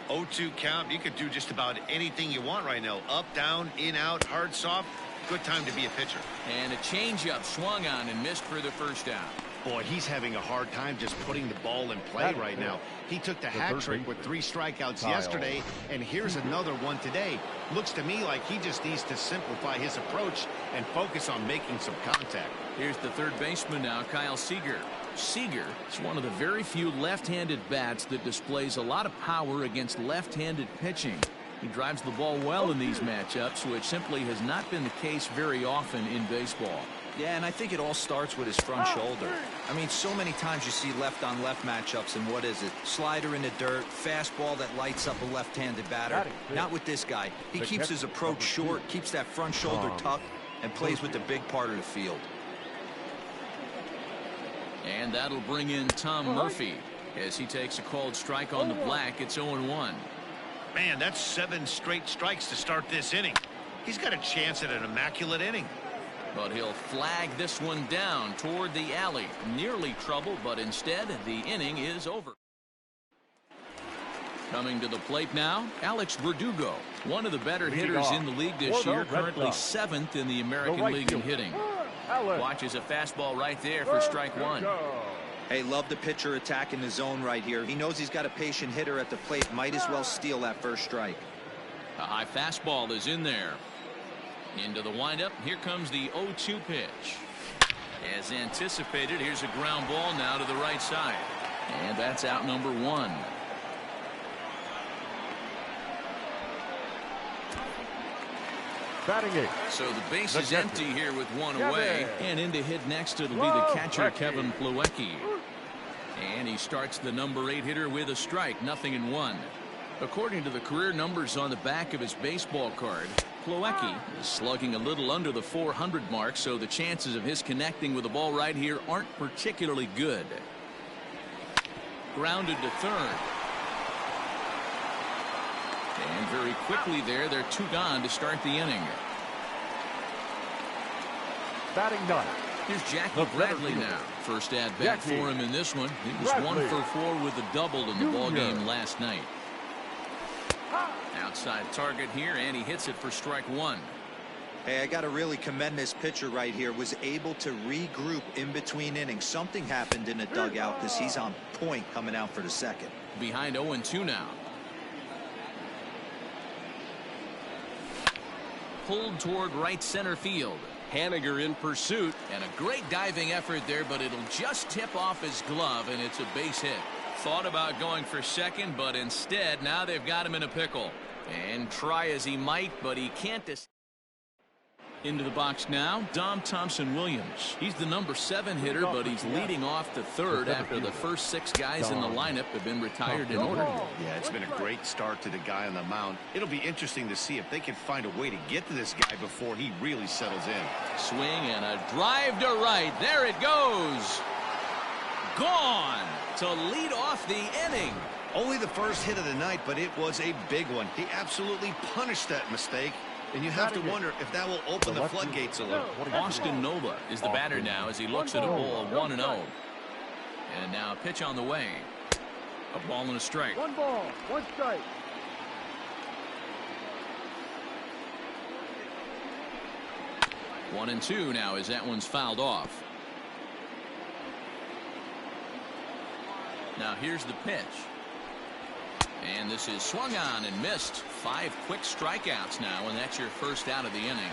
0-2 count. You could do just about anything you want right now. Up, down, in, out, hard, soft. Good time to be a pitcher. And a changeup swung on and missed for the first out. Boy, he's having a hard time just putting the ball in play right now. He took the hat trick with 3 strikeouts yesterday, and here's another one today. Looks to me like he just needs to simplify his approach and focus on making some contact. Here's the third baseman now, Kyle Seager. Seager is one of the very few left-handed bats that displays a lot of power against left-handed pitching. He drives the ball well in these matchups, which simply has not been the case very often in baseball. Yeah, and I think it all starts with his front shoulder. I mean, so many times you see left-on-left matchups, and what is it? Slider in the dirt, fastball that lights up a left-handed batter. Not with this guy. He keeps his approach short, keeps that front shoulder tucked, and plays with the big part of the field. And that'll bring in Tom Murphy as he takes a called strike on the black. It's 0-1. Man, that's 7 straight strikes to start this inning. He's got a chance at an immaculate inning. But he'll flag this one down toward the alley. Nearly trouble, but instead the inning is over. Coming to the plate now, Alex Verdugo, one of the better hitters in the league this year, currently 7th in the American League in hitting. Watches a fastball right there for strike one. Hey, love the pitcher attacking the zone right here. He knows he's got a patient hitter at the plate. Might as well steal that first strike. A high fastball is in there. Into the windup. Here comes the 0-2 pitch. As anticipated, here's a ground ball now to the right side. And that's out number 1. Batting 8. So the base is empty here with 1 away. And in to hit next, it'll be the catcher, Kevin Plawecki. And he starts the number 8 hitter with a strike, 0-1. According to the career numbers on the back of his baseball card, Plawecki is slugging a little under the 400 mark, so the chances of his connecting with the ball right here aren't particularly good. Grounded to third. And very quickly there, they're 2 gone to start the inning. Batting 9. Here's Jackie Bradley now. First at bat for him in this one. He was 1 for 4 with a double in the ball game last night. Outside target here, and he hits it for strike 1. Hey, I got to really commend this pitcher right here. Was able to regroup in between innings. Something happened in the dugout because he's on point coming out for the second. Behind 0-2 now. Pulled toward right center field. Haniger in pursuit, and a great diving effort there, but it'll just tip off his glove, and it's a base hit. Thought about going for second, but instead now they've got him in a pickle. And try as he might, but he can't. Into the box now, Dom Thompson-Williams. He's the number 7 hitter, but he's leading off to third after the first 6 guys in the lineup have been retired in order. Yeah, it's been a great start to the guy on the mound. It'll be interesting to see if they can find a way to get to this guy before he really settles in. Swing and a drive to right. There it goes. Gone to lead off the inning. Only the first hit of the night, but it was a big one. He absolutely punished that mistake. And you have to wonder if that will open the floodgates a little. Austin Nova is the batter now as he looks at a ball 1-0. And now a pitch on the way. A ball and a strike. 1 ball, 1 strike. One and two now as that one's fouled off. Now here's the pitch. And this is swung on and missed. 5 quick strikeouts now, and that's your first out of the inning.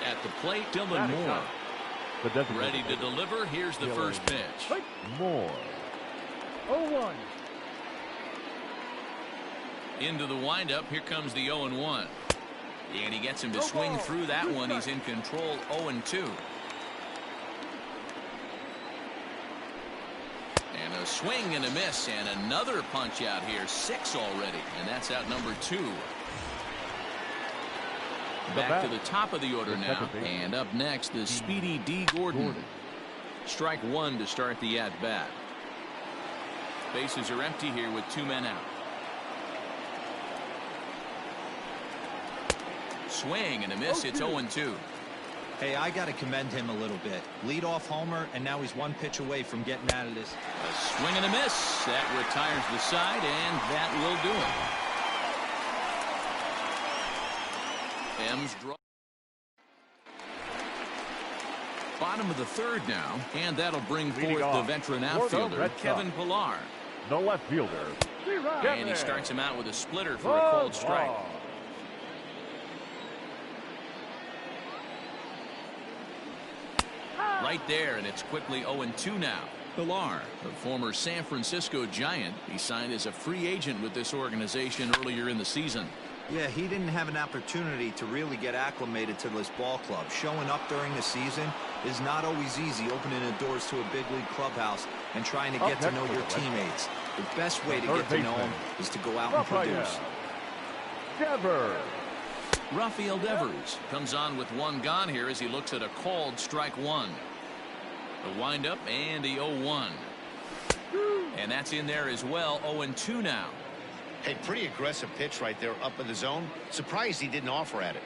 At the plate, Dylan Moore. Ready to deliver. Here's the first pitch. Moore. 0-1. Into the windup. Here comes the 0-1. And he gets him to swing through that one. He's in control. 0-2. And a swing and a miss, and another punch out here. 6 already, and that's out number 2. Back to the top of the order now, and up next the speedy D. Gordon. Strike one to start the at-bat. Bases are empty here with 2 men out. Swing and a miss. It's 0-2. Hey, I got to commend him a little bit. Lead-off homer, and now he's 1 pitch away from getting out of this. A swing and a miss. That retires the side, and that will do it. M's draw. Bottom of the third now, and that'll bring forth the veteran outfielder, Kevin Pillar. The left fielder. And he starts him out with a splitter for a called strike. Right there, and it's quickly 0-2 now. Pillar, the former San Francisco Giant, he signed as a free agent with this organization earlier in the season. Yeah, he didn't have an opportunity to really get acclimated to this ball club. Showing up during the season is not always easy, opening the doors to a big league clubhouse and trying to get to know your teammates. The best way to get to know them is to go out and produce. Devers. Rafael Devers comes on with 1 gone here as he looks at a called strike 1. The windup and the 0-1. And that's in there as well. 0-2 now. Hey, pretty aggressive pitch right there up in the zone. Surprised he didn't offer at it.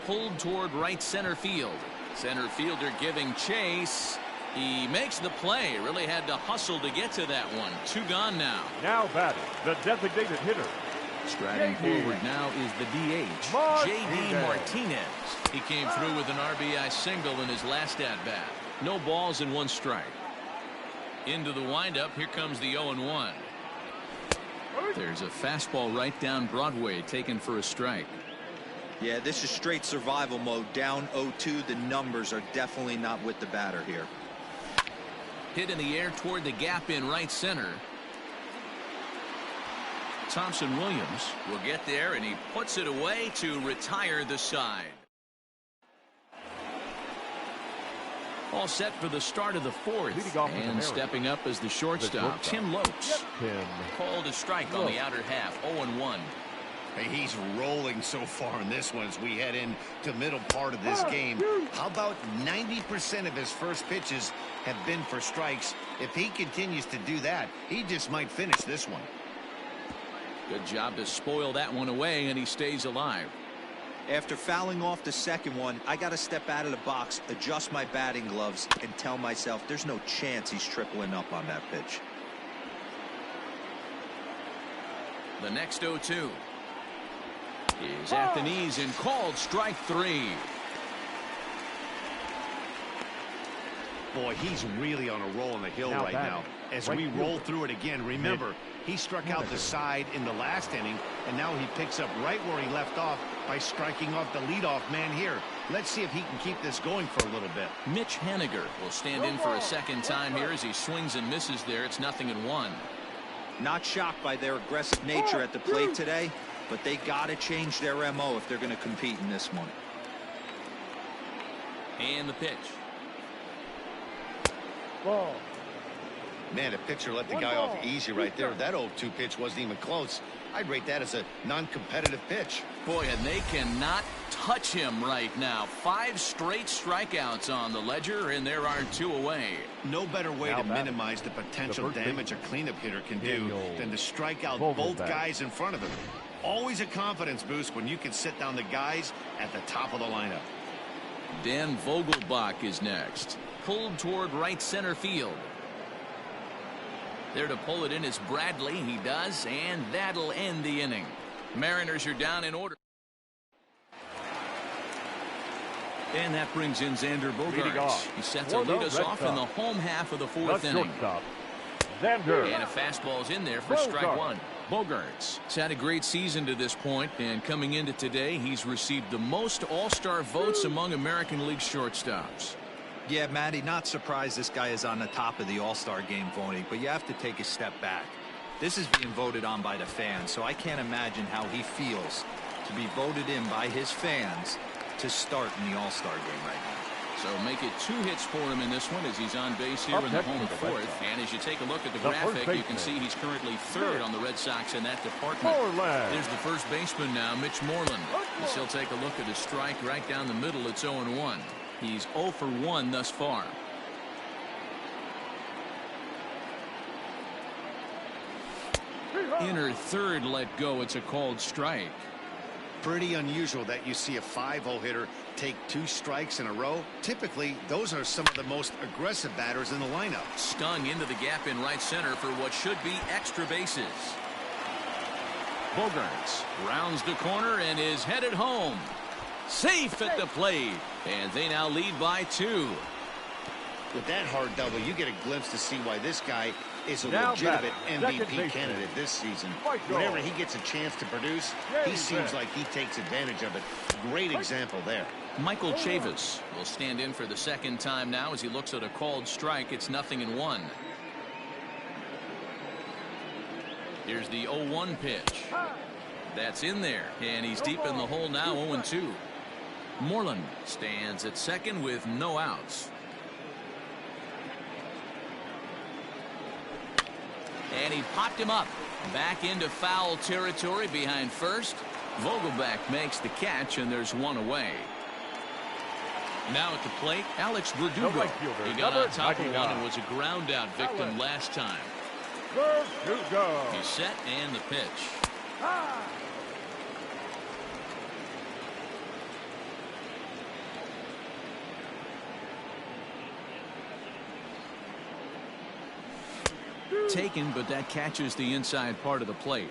Pulled toward right center field. Center fielder giving chase. He makes the play. Really had to hustle to get to that one. 2 gone now. Now batting, the designated hitter. Striding forward now is the DH, J.D. Martinez. He came through with an RBI single in his last at-bat. No balls and 1 strike. Into the windup. Here comes the 0-1. There's a fastball right down Broadway taken for a strike. Yeah, this is straight survival mode. Down 0-2. The numbers are definitely not with the batter here. Hit in the air toward the gap in right center. Thompson Williams will get there, and he puts it away to retire the side. All set for the start of the 4th, and stepping up as the shortstop, Tim Lopes. Called a strike on the outer half. 0-1. Hey, he's rolling so far in this one as we head into middle part of this game. How about 90% of his first pitches have been for strikes? If he continues to do that, he just might finish this one. Good job to spoil that one away, and he stays alive. After fouling off the second one, I got to step out of the box, adjust my batting gloves, and tell myself there's no chance he's tripling up on that pitch. The next 0-2 is at the knees and called strike 3. Boy, he's really on a roll on the hill right now. As we roll through it again, remember, he struck out the side in the last inning, and now he picks up right where he left off by striking off the leadoff man here. Let's see if he can keep this going for a little bit. Mitch Haniger will stand in for a second time here as he swings and misses there. It's 0-1. Not shocked by their aggressive nature at the plate today, but they got to change their MO if they're going to compete in this one. And the pitch. Ball. Man, a pitcher let the guy off easy right there. That 0-2 pitch wasn't even close. I'd rate that as a non-competitive pitch. Boy, and they cannot touch him right now. 5 straight strikeouts on the ledger, and there are 2 away. No better way to minimize the potential damage a cleanup hitter can do than to strike out both guys in front of him. Always a confidence boost when you can sit down the guys at the top of the lineup. Dan Vogelbach is next. Pulled toward right center field. There to pull it in is Bradley. He does, and that'll end the inning. Mariners are down in order. And that brings in Xander Bogaerts. He sets to lead us off in the home half of the 4th inning. Xander. And a fastball's in there for strike 1. Bogaerts has had a great season to this point, and coming into today, he's received the most all-star votes among American League shortstops. Yeah, Matty, not surprised this guy is on the top of the All-Star game voting, but you have to take a step back. This is being voted on by the fans, so I can't imagine how he feels to be voted in by his fans to start in the All-Star game right now. So make it 2 hits for him in this one as he's on base here in the home 4th. And as you take a look at the graphic, you can see he's currently 3rd on the Red Sox in that department. There's the first baseman now, Mitch Moreland. As he'll take a look at his strike right down the middle. It's 0-1. He's 0 for 1 thus far. inner third let go. It's a called strike. Pretty unusual that you see a 5-hole hitter take 2 strikes in a row. Typically, those are some of the most aggressive batters in the lineup. Stung into the gap in right center for what should be extra bases. Bogaerts rounds the corner and is headed home. Safe at the plate. And they now lead by 2. With that hard double, you get a glimpse to see why this guy is a Now legitimate batting, MVP candidate this season. Michael. Whenever he gets a chance to produce, he seems like he takes advantage of it. Great example there. Michael Chavis will stand in for the second time now as he looks at a called strike. It's 0-1. Here's the 0-1 pitch. That's in there, and he's deep in the hole now, 0-2. Moreland stands at second with no outs. And he popped him up. Back into foul territory behind first. Vogelbach makes the catch, and there's 1 away. Now at the plate, Alex Verdugo. right fielder, He got on number top of 99. one and was a ground-out victim last time. Verdugo. He's set, and the pitch. Taken, but that catches the inside part of the plate.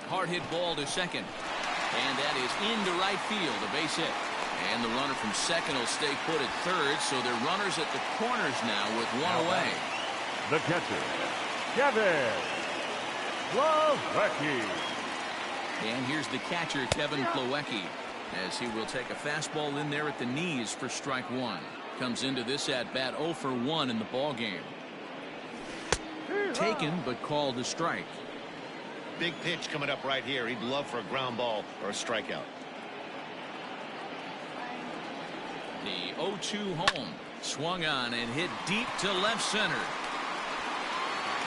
Hard hit ball to second. And that is into right field, a base hit. And the runner from second will stay put at third, so they're runners at the corners now with 1 away. The catcher, Kevin Plawecki. And here's the catcher, Kevin Plawecki, as he will take a fastball in there at the knees for strike 1. Comes into this at-bat 0 for 1 in the ball game. Taken, but called a strike. Big pitch coming up right here. He'd love for a ground ball or a strikeout. The 0-2 home. Swung on and hit deep to left center.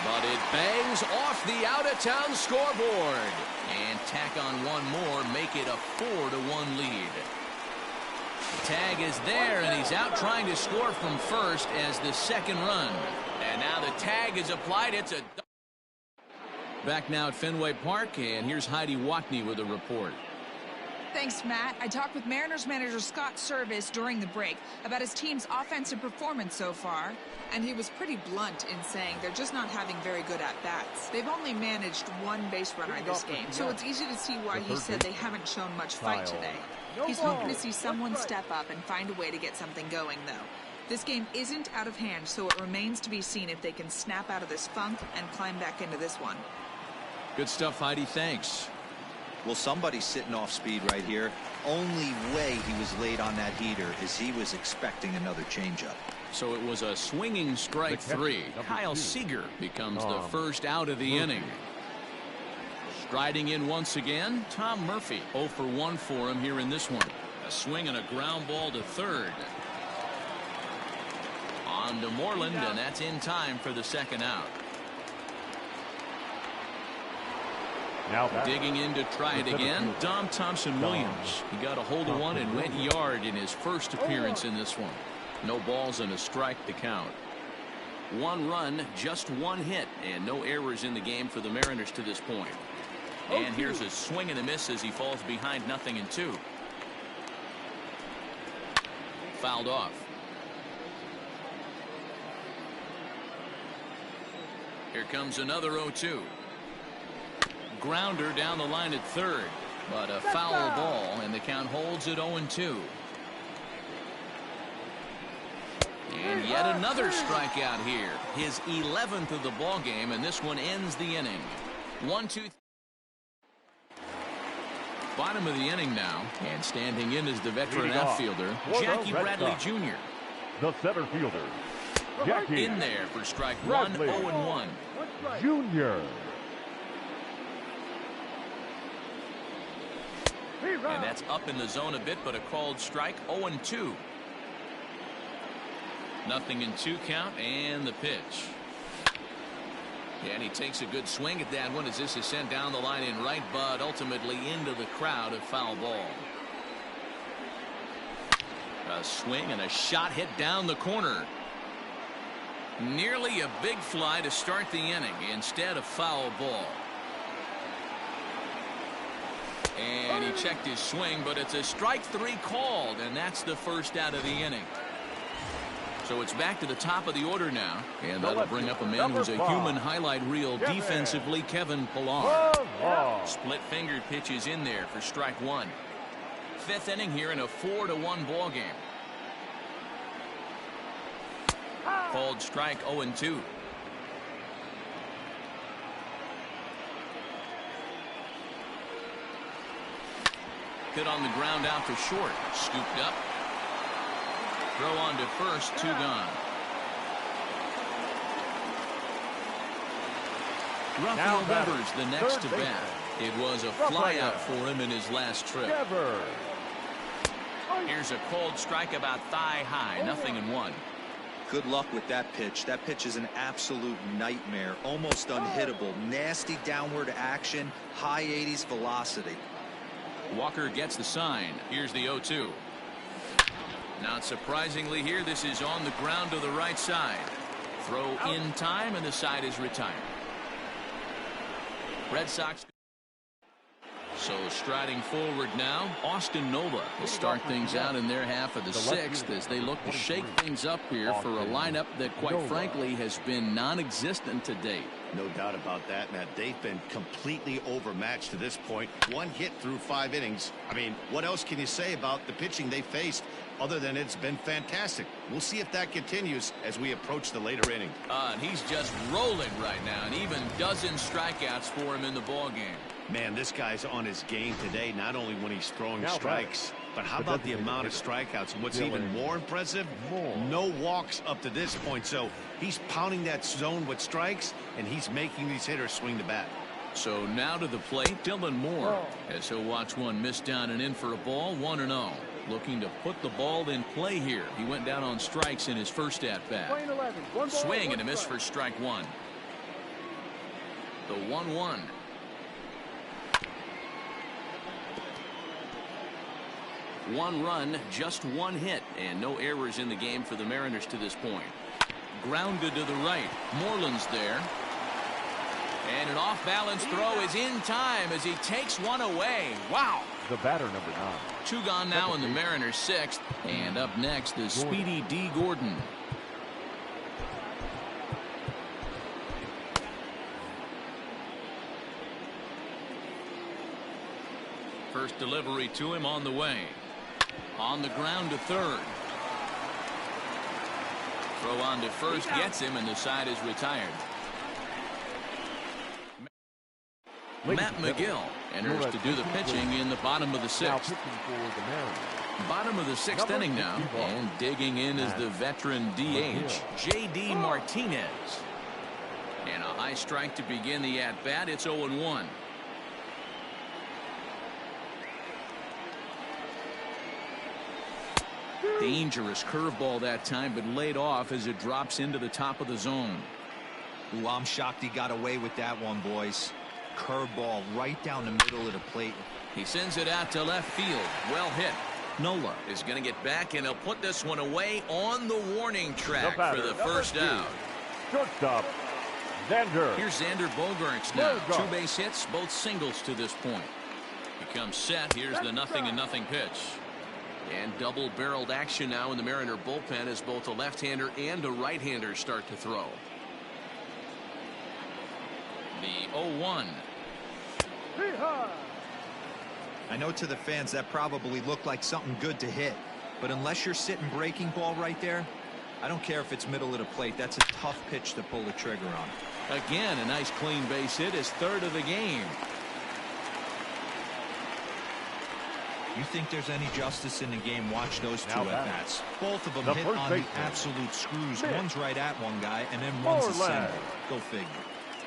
But it bangs off the out-of-town scoreboard. And tack on 1 more, make it a 4-1 lead. Tag is there, and he's out trying to score from first as the second run. And now the tag is applied. It's a... Back now at Fenway Park, and here's Heidi Watney with a report. Thanks, Matt. I talked with Mariners manager Scott Service during the break about his team's offensive performance so far, and he was pretty blunt in saying they're just not having very good at-bats. They've only managed 1 base runner in this game, so it's easy to see why he said they haven't shown much fight today. He's hoping to see someone step up and find a way to get something going, though. This game isn't out of hand, so it remains to be seen if they can snap out of this funk and climb back into this one. Good stuff, Heidi. Thanks. Well, somebody's sitting off speed right here. Only way he was late on that heater is he was expecting another changeup. So it was a swinging strike 3. Kyle Seager becomes the first out of the inning. Striding in once again, Tom Murphy. 0 for 1 for him here in this one. A swing and a ground ball to third. On to Moreland, and that's in time for the second out. Now digging in to try it again, Dom Thompson-Williams. He got a hold of one and went yard in his first appearance in this one. No balls and a strike to count. 1 run, just 1 hit, and no errors in the game for the Mariners to this point. And here's a swing and a miss as he falls behind 0-2. Fouled off. Here comes another 0-2. Grounder down the line at third, but a foul ball, and the count holds at 0-2. And yet another strikeout here, his 11th of the ball game, and this one ends the inning. 1-2. Bottom of the inning now, and standing in is the veteran outfielder, Jackie Bradley Jr. The center fielder, Jackie in there for strike 1, 0-1. Jr. And that's up in the zone a bit, but a called strike, 0-2. 0-2 count, and the pitch. And he takes a good swing at that one as this is sent down the line in right, but ultimately into the crowd, a foul ball. A swing and a shot hit down the corner. Nearly a big fly to start the inning. Instead, a foul ball. And he checked his swing, but it's a strike 3 called, and that's the first out of the inning. So it's back to the top of the order now, and that'll bring up a man who's a human highlight reel defensively, Kevin Pillar. Split-fingered pitches in there for strike 1. 5th inning here in a 4-1 ball game. Called strike 0-2. Hit on the ground out to short. Scooped up. Throw on to first, 2 gone. Rafael Devers the next to bat. It was a flyout for him in his last trip. Here's a cold strike about thigh high, 0-1. Good luck with that pitch. That pitch is an absolute nightmare. Almost unhittable. Nasty downward action. High 80s velocity. Walker gets the sign. Here's the 0-2. Not surprisingly here, this is on the ground to the right side. Throw in time, and the side is retired. Red Sox. So striding forward now, Austin Nola will start things out in their half of the 6th as they look to shake things up here for a lineup that, quite frankly, has been non-existent to date. No doubt about that, Matt. They've been completely overmatched to this point. 1 hit through 5 innings. I mean, what else can you say about the pitching they faced other than it's been fantastic? We'll see if that continues as we approach the later inning. And he's just rolling right now, and even dozen strikeouts for him in the ball game. Man, this guy's on his game today, not only when he's throwing strikes, but how about the amount of strikeouts? And what's even more impressive, no walks up to this point. So he's pounding that zone with strikes, and he's making these hitters swing the bat. So now to the plate, Dylan Moore, as he'll watch one miss down and in for a ball, 1-0. Looking to put the ball in play here. He went down on strikes in his first at-bat. Swing and a miss for strike 1. The 1-1. One run, just 1 hit, and no errors in the game for the Mariners to this point. Grounded to the right. Moreland's there. And an off-balance throw is in time as he takes one away. Wow. The batter, number 9. 2 gone now in the Mariners' 6th. And up next is Speedy D. Gordon. First delivery to him on the way. On the ground to third. Throw on to first gets him, and the side is retired. Matt McGill enters to do the pitching in the bottom of the 6th. Bottom of the 6th inning now, and digging in is the veteran DH, J.D. Martinez. And a high strike to begin the at-bat. It's 0-1. Dangerous curveball that time, but laid off as it drops into the top of the zone. Ooh, I'm shocked he got away with that one, boys. Curveball right down the middle of the plate. He sends it out to left field. Well hit. Nola is going to get back, and he'll put this one away on the warning track for the first out. Shortstop, Xander. Here's Xander Bogaerts now. 2 base hits, both singles to this point. Becomes set. Here's the 0-0 pitch. And double-barreled action now in the Mariner bullpen as both a left-hander and a right-hander start to throw. The 0-1. I know to the fans that probably looked like something good to hit, but unless you're sitting breaking ball right there, I don't care if it's middle of the plate. That's a tough pitch to pull the trigger on. Again, a nice clean base hit, his 3rd of the game. You think there's any justice in the game? Watch those 2 at-bats. Both of them hit on the absolute screws. One's right at one guy, and then one's a single. Go figure.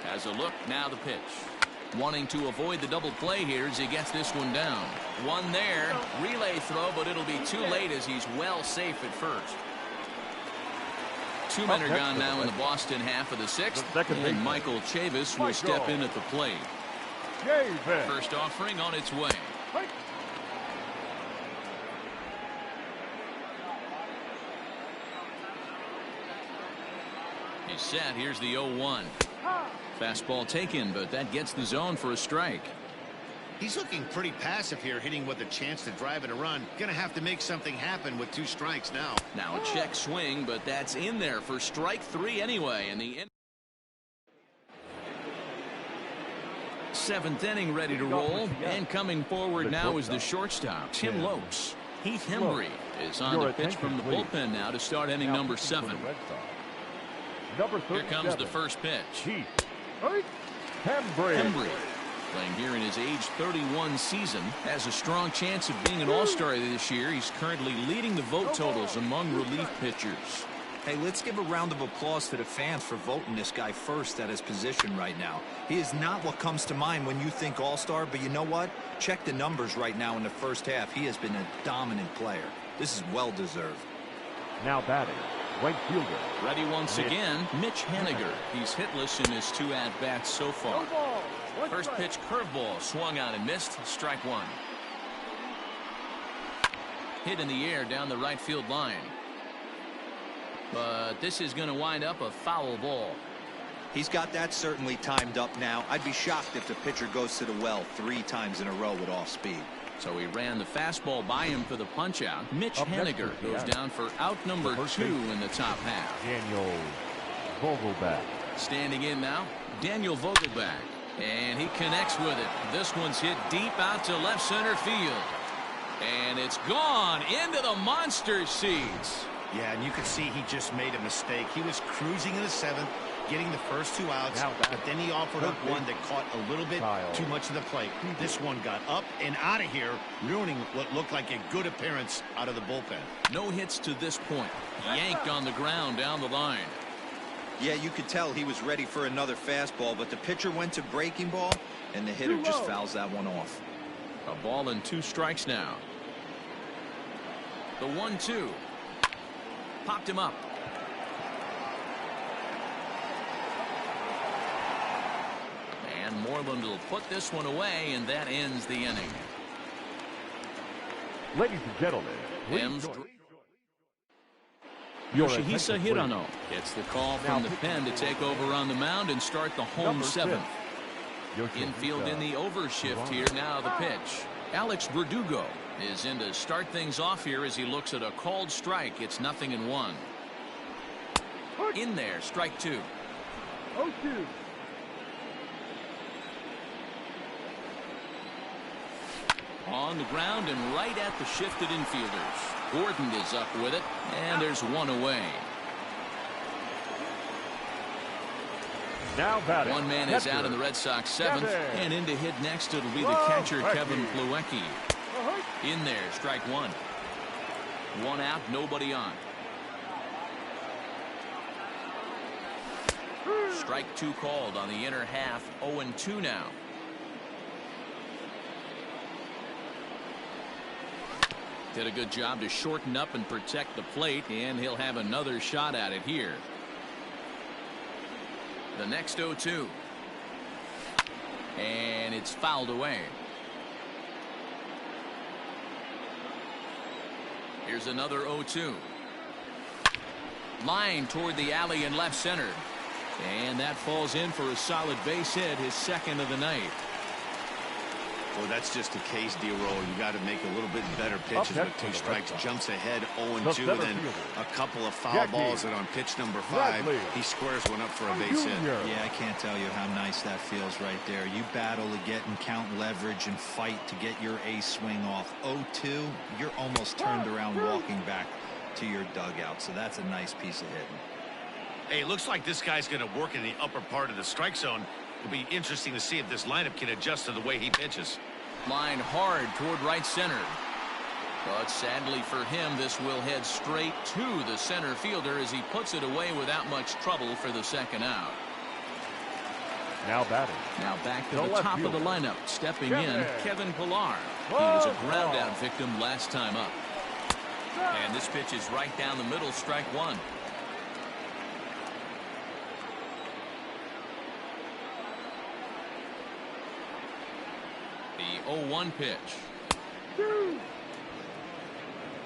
Has a look, now the pitch. Wanting to avoid the double play here as he gets this one down. One there, relay throw, but it'll be too late as he's well safe at first. 2 men are gone now in the Boston half of the 6th, and Michael Chavis will step in at the plate. First offering on its way. He's set. Here's the 0-1. Fastball taken, but that gets the zone for a strike. He's looking pretty passive here, hitting with a chance to drive in a run. Gonna have to make something happen with 2 strikes now. Now a check swing, but that's in there for strike 3 anyway. And the 7th inning ready to roll. And coming forward now is the shortstop, Tim Lopes. Heath Hembry is on the pitch from the bullpen now to start inning number 7. Here comes the first pitch. Hembry, playing here in his age 31 season, has a strong chance of being an all-star this year. He's currently leading the vote totals among relief pitchers. Hey, let's give a round of applause to the fans for voting this guy first at his position right now. He is not what comes to mind when you think all-star, but you know what? Check the numbers right now in the first half. He has been a dominant player. This is well-deserved. Now batting, right fielder. Ready once again, Mitch Haniger. He's hitless in his 2 at-bats so far. First pitch curveball swung out and missed. Strike 1. Hit in the air down the right field line. But this is going to wind up a foul ball. He's got that certainly timed up now. I'd be shocked if the pitcher goes to the well 3 times in a row with off speed. So he ran the fastball by him for the punch out. Mitch Haniger goes down for out number 2 in the top half. Daniel Vogelback. Standing in now, Daniel Vogelback. And he connects with it. This one's hit deep out to left center field. And it's gone into the monster seats. Yeah, and you could see he just made a mistake. He was cruising in the 7th, getting the first 2 outs, but then he offered up one that caught a little bit too much of the plate. This one got up and out of here, ruining what looked like a good appearance out of the bullpen. No hits to this point. Yanked on the ground down the line. Yeah, you could tell he was ready for another fastball, but the pitcher went to breaking ball, and the hitter just fouls that one off. A ball and 2 strikes now. The 1-2. Popped him up. And Moreland will put this one away, and that ends the inning. Ladies and gentlemen, Yoshihisa Hirano gets the call from the pen to take over on the mound and start the home 7th. Infield in the overshift here. Now the pitch. Alex Verdugo is in to start things off here as he looks at a called strike. It's 0-1. In there, strike 2. 0-2. On the ground and right at the shifted infielders. Gordon is up with it, and there's one away. Now batting. One man is out in the Red Sox 7th, and in to hit next it'll be the catcher Kevin Plawecki. In there, strike 1. 1 out, nobody on. Strike 2 called on the inner half. 0-2 now. Did a good job to shorten up and protect the plate, and he'll have another shot at it here. The next 0-2. And it's fouled away. Here's another 0-2. Line toward the alley in left center. And that falls in for a solid base hit, his 2nd of the night. Well, that's just a case, D-Roll. You got to make a little bit better pitches with 2 strikes. Jumps ahead 0-2, then a couple of foul balls, and on pitch number 5, he squares one up for a base hit. Yeah, I can't tell you how nice that feels right there. You battle to get and count leverage and fight to get your ace swing off. 0-2, you're almost turned around walking back to your dugout, so that's a nice piece of hitting. Hey, it looks like this guy's going to work in the upper part of the strike zone. It'll be interesting to see if this lineup can adjust to the way he pitches. Line hard toward right center. But sadly for him, this will head straight to the center fielder as he puts it away without much trouble for the 2nd out. Now batting. Now back to the top of the lineup. Stepping in, Kevin Pillar. He was a ground out victim last time up. And this pitch is right down the middle, strike 1. The 0-1 pitch.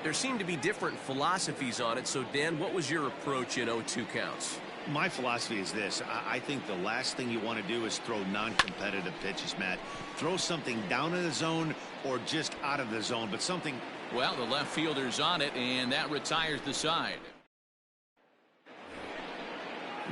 There seem to be different philosophies on it. So, Dan, what was your approach in 0-2 counts? My philosophy is this. I think the last thing you want to do is throw non-competitive pitches, Matt. Throw something down in the zone or just out of the zone, but something. Well, the left fielder's on it, and that retires the side.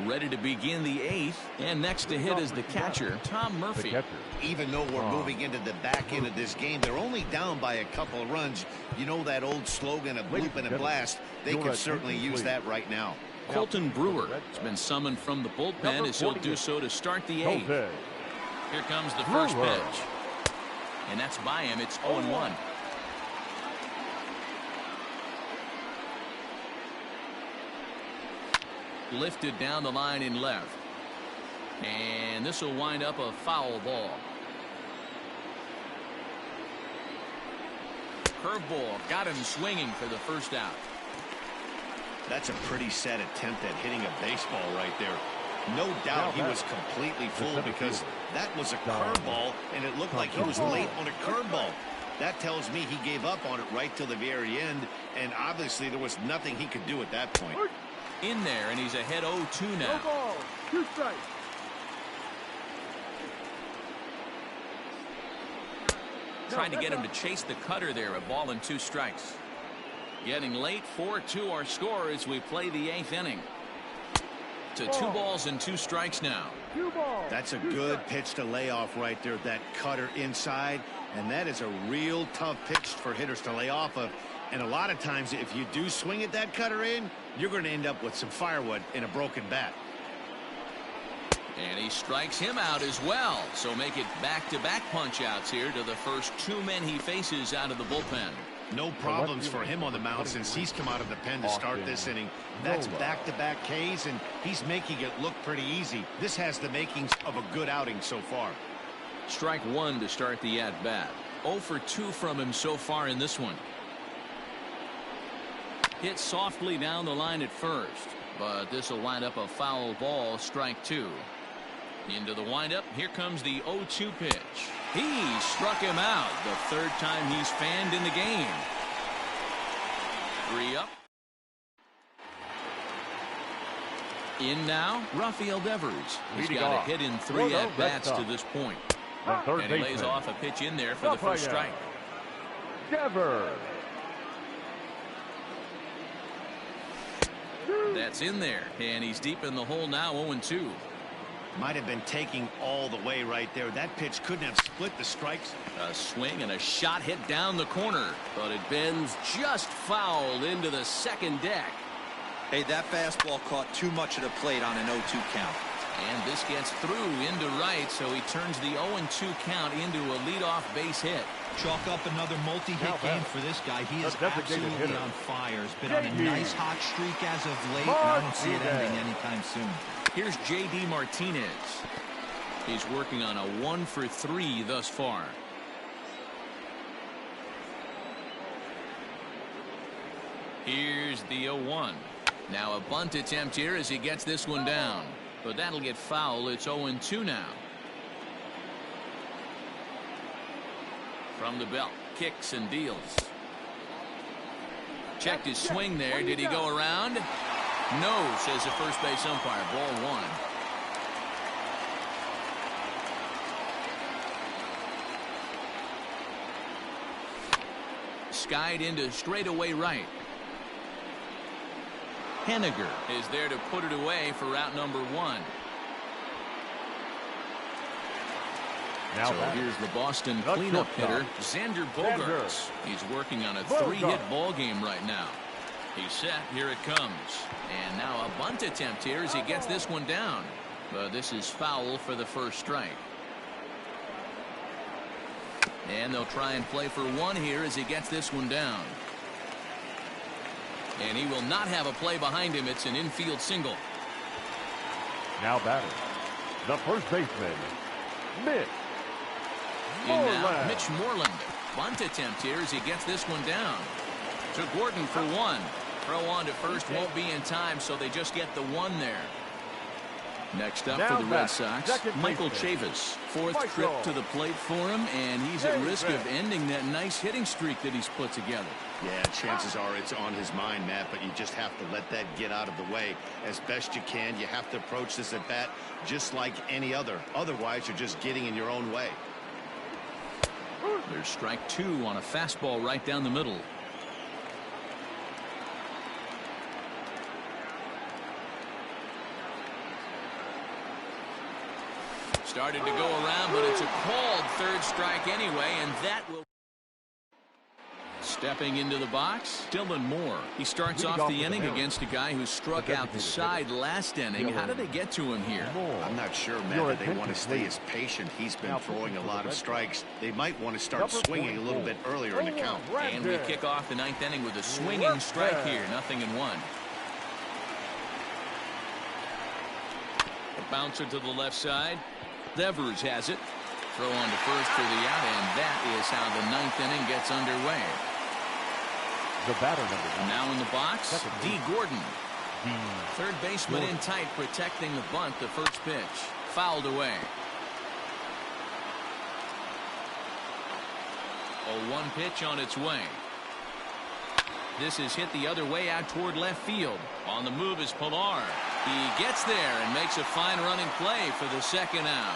Ready to begin the 8th, and next to hit is the catcher, Tom Murphy. Even though we're moving into the back end of this game, they're only down by a couple of runs. You know that old slogan, a bloop and a blast? They could certainly use that right now. Colton Brewer has been summoned from the bullpen as he'll do so to start the 8th. Here comes the first pitch. And that's by him. It's 0-1. Lifted down the line in left. And this will wind up a foul ball. Curveball got him swinging for the first out. That's a pretty sad attempt at hitting a baseball right there. No doubt he was completely fooled because that was a curveball, and it looked like he was late on a curveball. That tells me he gave up on it right till the very end, and obviously there was nothing he could do at that point. In there, and he's ahead 0-2 now. No ball. 2 strikes. Trying to get him to chase the cutter there. A ball and 2 strikes. Getting late. 4-2 our score as we play the 8th inning. To 2 balls and 2 strikes now. 2 balls. That's a good pitch to lay off right there. That cutter inside. And that is a real tough pitch for hitters to lay off of. And a lot of times if you do swing at that cutter in, you're going to end up with some firewood in a broken bat. And he strikes him out as well. So make it back-to-back punch-outs here to the first 2 men he faces out of the bullpen. No problems for him on the mound since he's come out of the pen to start this inning. That's back-to-back Ks, and he's making it look pretty easy. This has the makings of a good outing so far. Strike 1 to start the at-bat. 0 for 2 from him so far in this one. Hit softly down the line at first, but this will wind up a foul ball. Strike 2. Into the windup. Here comes the 0-2 pitch. He struck him out. The 3rd time he's fanned in the game. 3 up. In now, Rafael Devers. He's got a hit in 3 at-bats to this point. And he lays off a pitch in there for the first strike. Devers. That's in there, and he's deep in the hole now. 0-2. Might have been taking all the way right there. That pitch couldn't have split the strikes. A swing and a shot hit down the corner, but it bends just foul into the second deck. Hey, that fastball caught too much of the plate on an 0-2 count. And this gets through into right, so he turns the 0-2 count into a leadoff base hit. Chalk up another multi-hit game for this guy. He is absolutely on fire. He's been on a nice hot streak as of late, and I don't see it ending anytime soon. Here's J.D. Martinez. He's working on a 1 for 3 thus far. Here's the 0-1. Now a bunt attempt here as he gets this one down. But that'll get foul. It's 0-2 now. From the belt. Kicks and deals. Checked his swing there. Did he go around? No, says the first base umpire. Ball 1. Skied into straightaway right. Henniger is there to put it away for route number 1. Now so here's the Boston cleanup hitter, Xander Bogaerts. He's working on a 3-hit ball game right now. He's set. Here it comes. And now a bunt attempt here as he gets this one down. But this is foul for the first strike. And they'll try and play for 1 here as he gets this one down. And he will not have a play behind him. It's an infield single. Now batting, the first baseman, Mitch Moreland. Mitch Moreland. Bunt attempt here as he gets this one down. To Gordon for 1. Throw on to first won't be in time, so they just get the 1 there. Next up Now for the Red Sox, Michael Chavis. Fourth trip to the plate for him, and he's at risk of ending that nice hitting streak that he's put together. Yeah, chances are it's on his mind, Matt, but you just have to let that get out of the way as best you can. You have to approach this at bat just like any other. Otherwise, you're just getting in your own way. There's strike two on a fastball right down the middle. Started to go around, but it's a called third strike anyway, and that will... Stepping into the box, Dylan Moore. He starts off the inning against a guy who struck out the side last inning. How did they get to him here? I'm not sure, Matt, that they want to stay as patient. He's been throwing a lot of strikes. They might want to start swinging a little bit earlier in the count. And we kick off the ninth inning with a swinging strike here. 0-1. A bouncer to the left side. Devers has it. Throw on to first for the out, and that is how the ninth inning gets underway. The batter number 1. Now in the box, D. Gordon. Third baseman in tight, protecting the bunt. The first pitch fouled away. 0-1 pitch on its way. This is hit the other way out toward left field. On the move is Pilar. He gets there and makes a fine running play for the second out.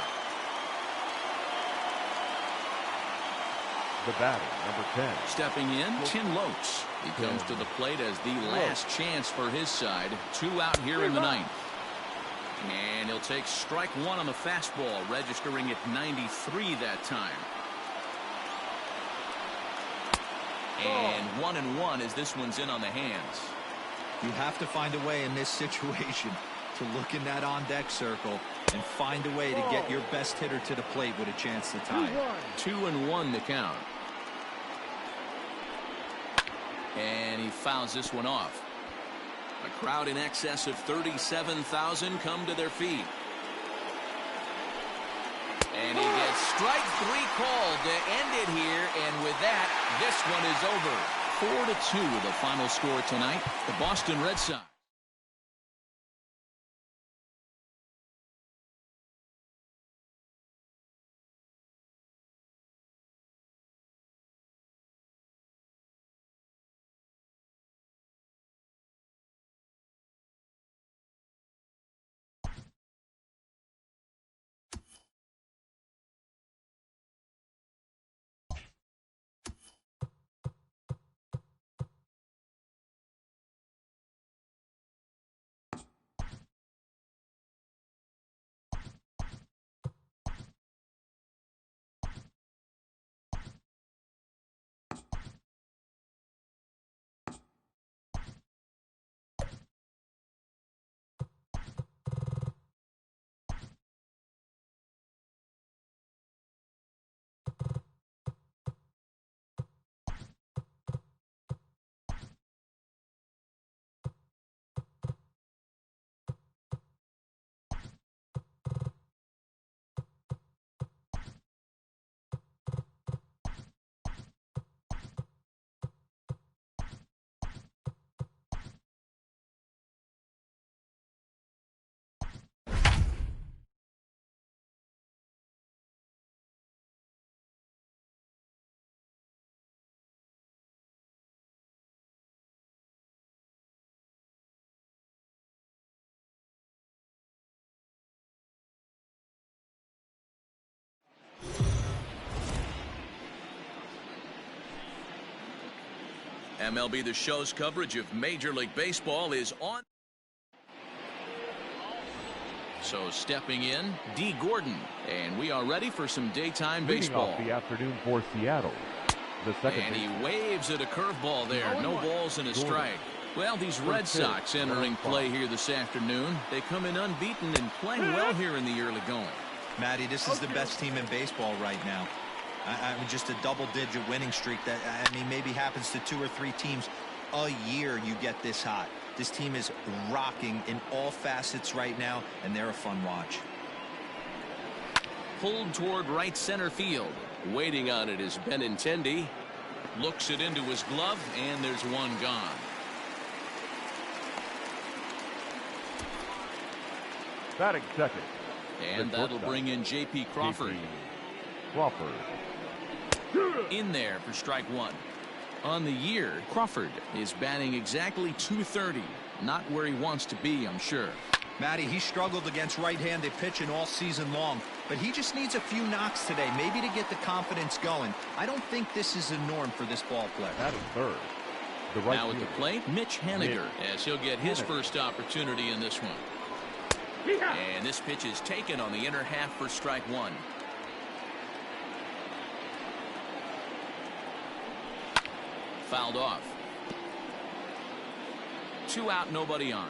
The batter, number 10. Stepping in, Tim Lopes. He comes to the plate as the last chance for his side. 2 out here in the ninth. And he'll take strike one on the fastball, registering at 93 that time. And 1-1 as this one's in on the hands. You have to find a way in this situation to look in that on-deck circle and find a way to get your best hitter to the plate with a chance to tie. 2-1 the count. And he fouls this one off. A crowd in excess of 37,000 come to their feet. And he gets strike three called to end it here. And with that, this one is over. 4-2 the final score tonight. The Boston Red Sox. MLB The Show's coverage of Major League Baseball is on. So stepping in, D. Gordon. And we are ready for some daytime baseball. Off the afternoon for Seattle. The second and he waves at a curveball there. No balls and a strike. Well, these Red Sox entering play here this afternoon. They come in unbeaten and playing well here in the early going. Matty, this is the best team in baseball right now. I mean, just a double-digit winning streak that, I mean, maybe happens to 2 or 3 teams a year. You get this hot. This team is rocking in all facets right now, and they're a fun watch. Pulled toward right center field. Waiting on it is Benintendi. Looks it into his glove, and there's one gone. Batting second. And that'll bring in J.P. Crawford. Crawford. In there for strike one. On the year, Crawford is batting exactly .230. Not where he wants to be, I'm sure. Matty, he struggled against right-handed pitching all season long, but he just needs a few knocks today, maybe to get the confidence going. I don't think this is a norm for this ball player. Batting third. Now at the plate, Mitch Haniger, as he'll get his first opportunity in this one. And this pitch is taken on the inner half for strike one. Fouled off. 2 out, nobody on.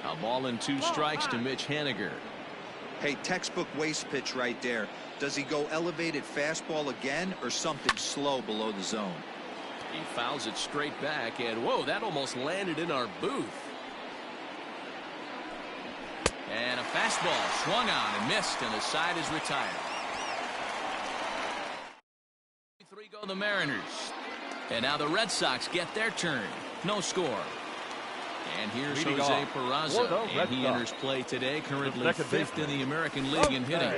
A ball and 2 strikes to Mitch Haniger. Hey, textbook waste pitch right there. Does he go elevated fastball again or something slow below the zone? He fouls it straight back, and whoa, that almost landed in our booth. And a fastball swung on and missed, and the side is retired. 3 go the Mariners. And now the Red Sox get their turn. No score. And here's Jose Peraza, and he enters play today, currently 5th in the American League in hitting.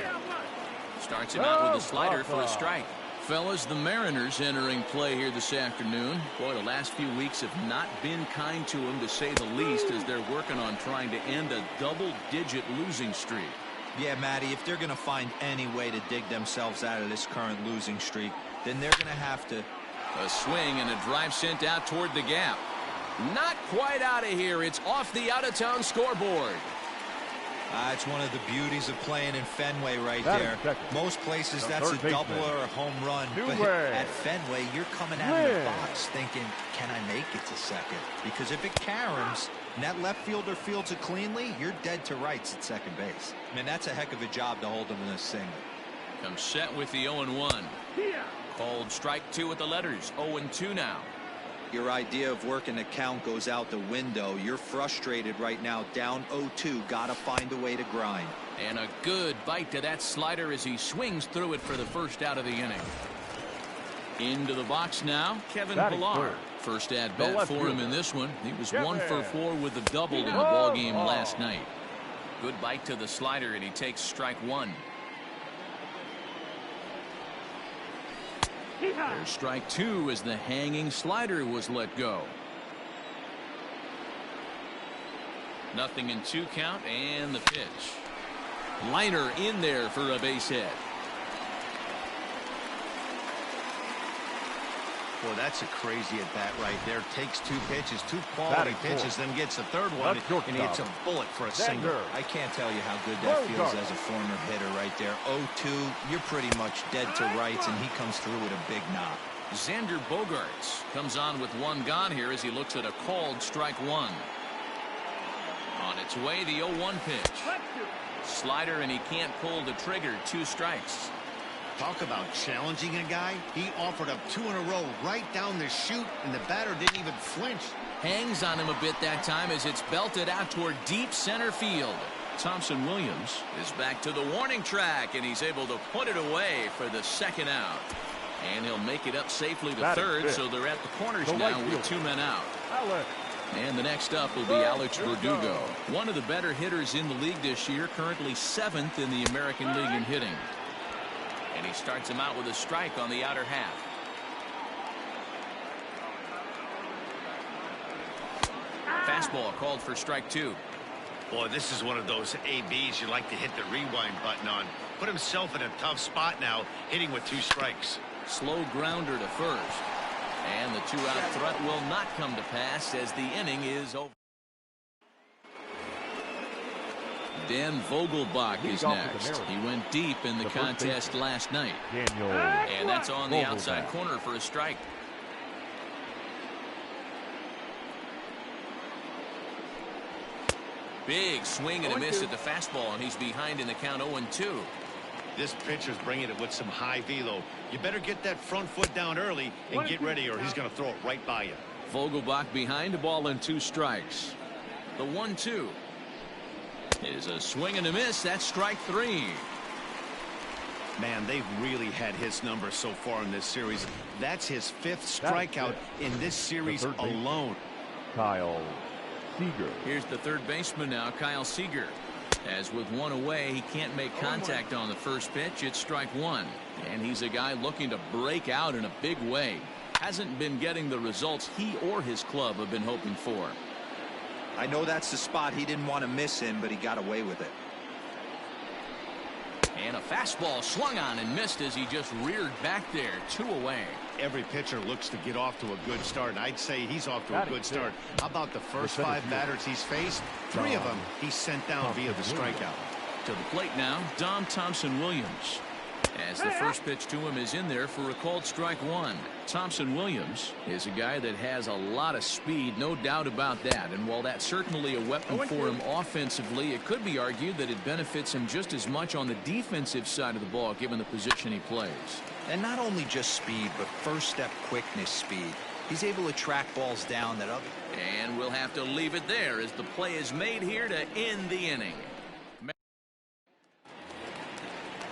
Starts him out with a slider for a strike. Fellas, the Mariners entering play here this afternoon. Boy, the last few weeks have not been kind to him, to say the least, as they're working on trying to end a double-digit losing streak. Yeah, Matty, if they're going to find any way to dig themselves out of this current losing streak, then they're going to have to. A swing and a drive sent out toward the gap. Not quite out of here. It's off the out-of-town scoreboard. It's one of the beauties of playing in Fenway right there. Most places that's a double or a home run. But at Fenway, you're coming out of the box thinking, can I make it to second? Because if it caroms and that left fielder fields it cleanly, you're dead to rights at second base. I mean, that's a heck of a job to hold him in a single. Comes set with the 0-1. Called strike 2 with the letters. 0-2 now. Your idea of working the count goes out the window. You're frustrated right now, down 0-2. Gotta find a way to grind. And a good bite to that slider as he swings through it for the first out of the inning. Into the box now, Kevin Pillar. First at bat for him in this one. He was 1 for 4 with the double in the ball game last night. Good bite to the slider, and he takes strike 1. There's strike 2 as the hanging slider was let go. Nothing in 2 count, and the pitch. Liner in there for a base hit. Boy, that's a crazy at bat right there. Takes 2 pitches, 2 quality pitches, then gets a third one, and hits a bullet for a single. I can't tell you how good that feels as a former hitter right there. 0-2, you're pretty much dead to rights, and he comes through with a big knock. Xander Bogaerts comes on with 1 gone here as he looks at a called strike 1. On its way, the 0-1 pitch. Slider, and he can't pull the trigger. 2 strikes. Talk about challenging a guy. He offered up 2 in a row right down the chute, and the batter didn't even flinch. Hangs on him a bit that time as it's belted out toward deep center field. Thompson Williams is back to the warning track, and he's able to put it away for the 2nd out. And he'll make it up safely to 3rd, so they're at the corners now with 2 men out. And the next up will be Alex Verdugo, one of the better hitters in the league this year, currently 7th in the American League in hitting. And he starts him out with a strike on the outer half. Fastball called for strike 2. Boy, this is one of those ABs you like to hit the rewind button on. Put himself in a tough spot now, hitting with 2 strikes. Slow grounder to first. And the 2-out threat will not come to pass as the inning is over. Dan Vogelbach is next. He went deep in the contest last night. And that's on the outside corner for a strike. Big swing and a miss at the fastball, and he's behind in the count 0-2. This pitcher's bringing it with some high velo. You better get that front foot down early and get ready, or he's going to throw it right by you. Vogelbach behind, a ball and 2 strikes. The 1-2 is a swing and a miss. That's strike 3. Man, they've really had his number so far in this series. That's his 5th strikeout in this series alone. Kyle Seager. Here's the third baseman now, Kyle Seager. As with one away, he can't make contact on the first pitch. It's strike one. And he's a guy looking to break out in a big way. Hasn't been getting the results he or his club have been hoping for. I know that's the spot he didn't want to miss in, but he got away with it. And a fastball swung on and missed as he just reared back there. 2 away. Every pitcher looks to get off to a good start, and I'd say he's off to a good start. How about the first 5 batters he's faced? 3 of them he's sent down via the strikeout. To the plate now, Dom Thompson-Williams. As the first pitch to him is in there for a called strike one. Thompson-Williams is a guy that has a lot of speed, no doubt about that. And while that's certainly a weapon for him offensively, it could be argued that it benefits him just as much on the defensive side of the ball, given the position he plays. And not only just speed, but first step quickness speed. He's able to track balls down that other. And we'll have to leave it there as the play is made here to end the inning.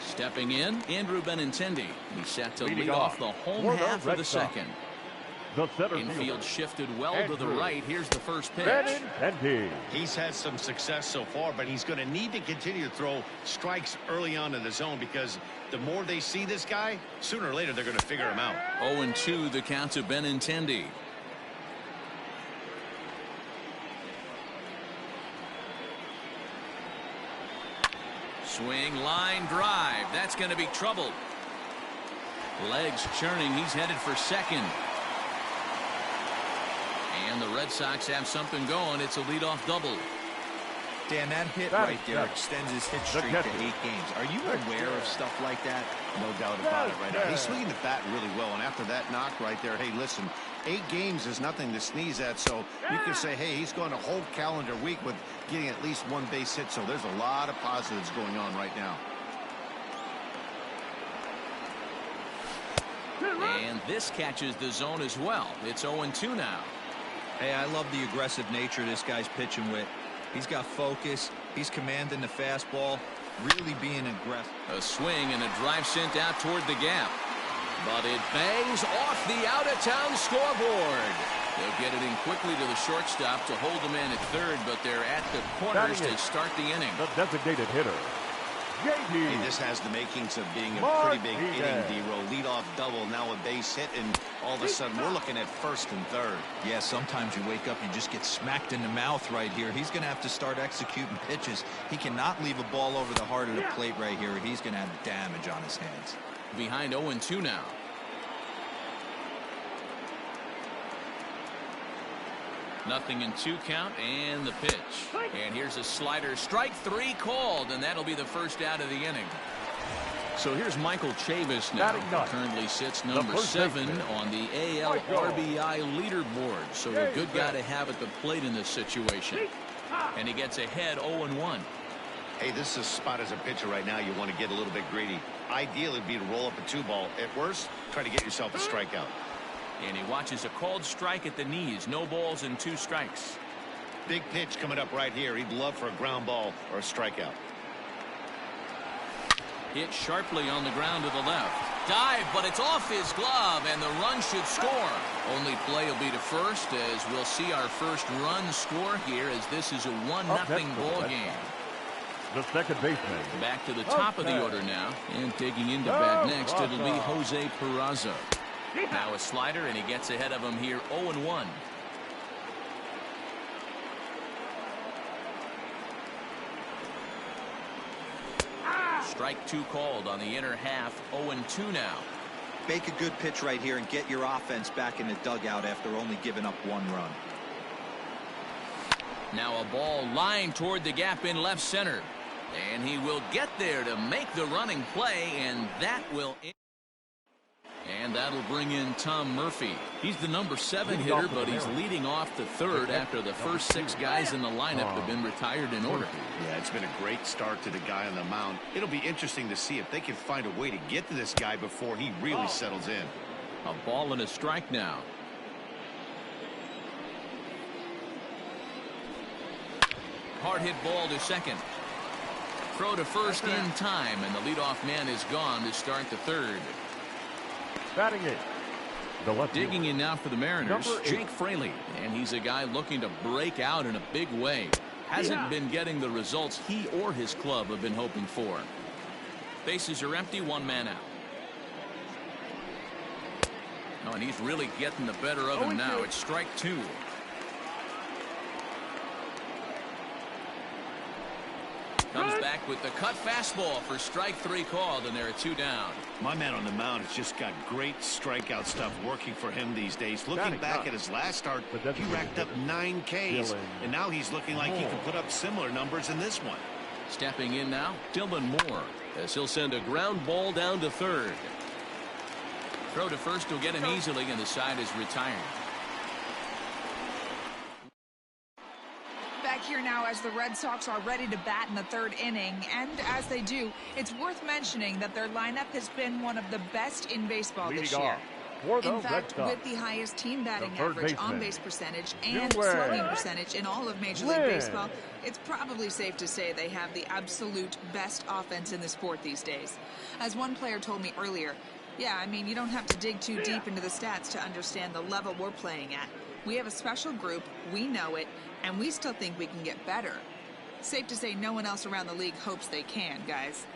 Stepping in, Andrew Benintendi. He's set to lead off the home half of the second. The center Infield shifted well to the right. Here's the first pitch. Benintendi. He's had some success so far, but he's going to need to continue to throw strikes early on in the zone, because the more they see this guy, sooner or later they're going to figure him out. 0-2 the count to Benintendi. Swing, line, drive. That's going to be trouble. Legs churning. He's headed for second. And the Red Sox have something going. It's a leadoff double. Dan, that hit right there extends his hit streak to 8 games. Are you aware of stuff like that? No doubt about it right now. He's swinging the bat really well, and after that knock right there, hey, listen, 8 games is nothing to sneeze at, so you can say, hey, he's going a whole calendar week with getting at least 1 base hit, so there's a lot of positives going on right now. And this catches the zone as well. It's 0-2 now. Hey, I love the aggressive nature this guy's pitching with. He's got focus. He's commanding the fastball, really being aggressive. A swing and a drive sent out toward the gap. But it bangs off the out-of-town scoreboard. They'll get it in quickly to the shortstop to hold the man at third, but they're at the corners to start the inning. The designated hitter. Hey, this has the makings of being a pretty big inning, D-Row. Leadoff double, now a base hit, and all of a sudden we're looking at first and third. Yeah, sometimes you wake up, you just get smacked in the mouth right here. He's going to have to start executing pitches. He cannot leave a ball over the heart of the plate right here. He's going to have damage on his hands. Behind 0-2 now. Nothing in 2 count, and the pitch. And here's a slider. Strike 3 called, and that'll be the first out of the inning. So here's Michael Chavis now. He currently sits number 7 on the AL RBI leaderboard. So a good guy to have at the plate in this situation. And he gets ahead 0-1. Hey, this is a spot as a pitcher right now you want to get a little bit greedy. Ideally, it'd be to roll up a 2-ball. At worst, try to get yourself a strikeout. And he watches a called strike at the knees. No balls and 2 strikes. Big pitch coming up right here. He'd love for a ground ball or a strikeout. Hit sharply on the ground to the left. Dive, but it's off his glove, and the run should score. Only play will be to first, as we'll see our first run score here, as this is a 1-0 ball game. The second baseman. Back to the top of the order now, and digging into bat next, it'll be Jose Peraza. Now a slider, and he gets ahead of him here 0-1. Strike 2 called on the inner half. 0-2 now. Make a good pitch right here and get your offense back in the dugout after only giving up 1 run. Now a ball lined toward the gap in left center. And he will get there to make the running play, and that'll bring in Tom Murphy. He's the number 7 hitter, but he's leading off the third after the first 6 guys in the lineup have been retired in order. Yeah, it's been a great start to the guy on the mound. It'll be interesting to see if they can find a way to get to this guy before he really settles in. A ball and a strike now. Hard hit ball to second. Throw to first in time, and the leadoff man is gone to start the third. Batting it, The left Digging fielder. in now for the Mariners, Number 8. Jake Fraley. And he's a guy looking to break out in a big way. Hasn't been getting the results he or his club have been hoping for. Bases are empty, one man out. Oh, and he's really getting the better of him now. It's strike 2. Comes back with the cut fastball for strike 3 called, and there are 2 down. My man on the mound has just got great strikeout stuff working for him these days. Looking back at his last start, he racked up 9 Ks, and now he's looking like he can put up similar numbers in this one. Stepping in now, Dylan Moore, as he'll send a ground ball down to third. Throw to first will get him easily, and the side is retired. Back here now as the Red Sox are ready to bat in the 3rd inning, and as they do, it's worth mentioning that their lineup has been one of the best in baseball this year. In fact, with the highest team batting average, on-base percentage, and slugging percentage in all of Major League Baseball, it's probably safe to say they have the absolute best offense in the sport these days. As one player told me earlier, yeah, I mean, you don't have to dig too deep into the stats to understand the level we're playing at. We have a special group, we know it, and we still think we can get better. Safe to say no one else around the league hopes they can, guys.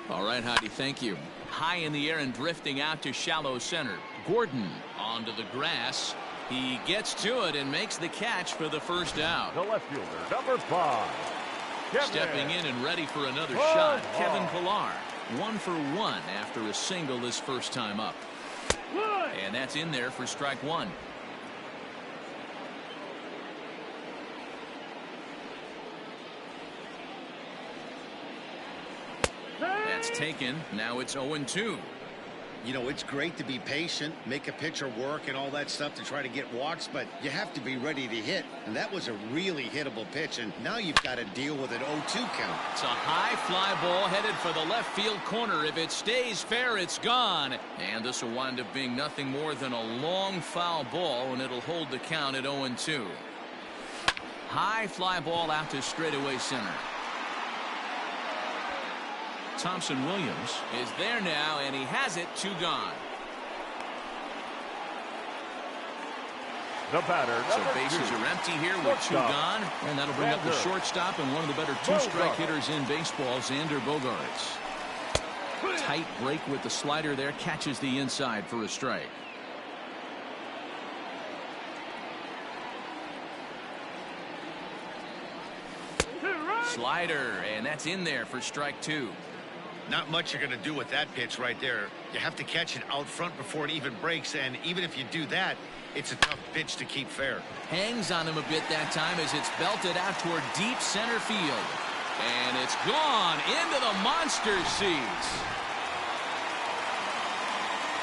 All right, Heidi, thank you. High in the air and drifting out to shallow center. Gordon onto the grass. He gets to it and makes the catch for the first out. The left fielder, number 5. Stepping in and ready for another shot, Kevin Pillar. 1 for 1 after a single his first time up. And that's in there for strike 1. That's taken. Now it's 0-2. You know, it's great to be patient, make a pitcher work and all that stuff to try to get walks, but you have to be ready to hit. And that was a really hittable pitch, and now you've got to deal with an 0-2 count. It's a high fly ball headed for the left field corner. If it stays fair, it's gone. And this will wind up being nothing more than a long foul ball, and it'll hold the count at 0-2. High fly ball out to straightaway center. Thompson Williams is there now, and he has it. 2 gone. The batter, So bases are empty here with 2 gone, and that'll bring up the shortstop and one of the better 2-strike hitters in baseball, Xander Bogaerts. Tight break with the slider there, catches the inside for a strike. Slider, and that's in there for strike 2. Not much you're going to do with that pitch right there. You have to catch it out front before it even breaks, and even if you do that, it's a tough pitch to keep fair. Hangs on him a bit that time as it's belted out toward deep center field. And it's gone into the monster seats.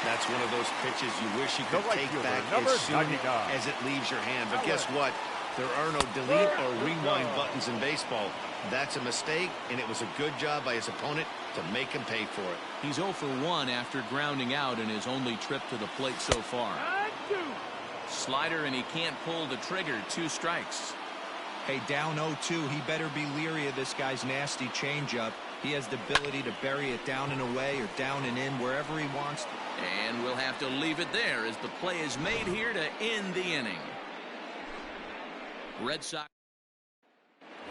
That's one of those pitches you wish you could take back as soon as it leaves your hand. But guess what? There are no delete or rewind buttons in baseball. That's a mistake, and it was a good job by his opponent to make him pay for it. He's 0 for 1 after grounding out in his only trip to the plate so far. Slider, and he can't pull the trigger. 2 strikes. Hey, down 0-2, he better be leery of this guy's nasty changeup. He has the ability to bury it down and away or down and in wherever he wants to. And we'll have to leave it there as the play is made here to end the inning. Red Sox.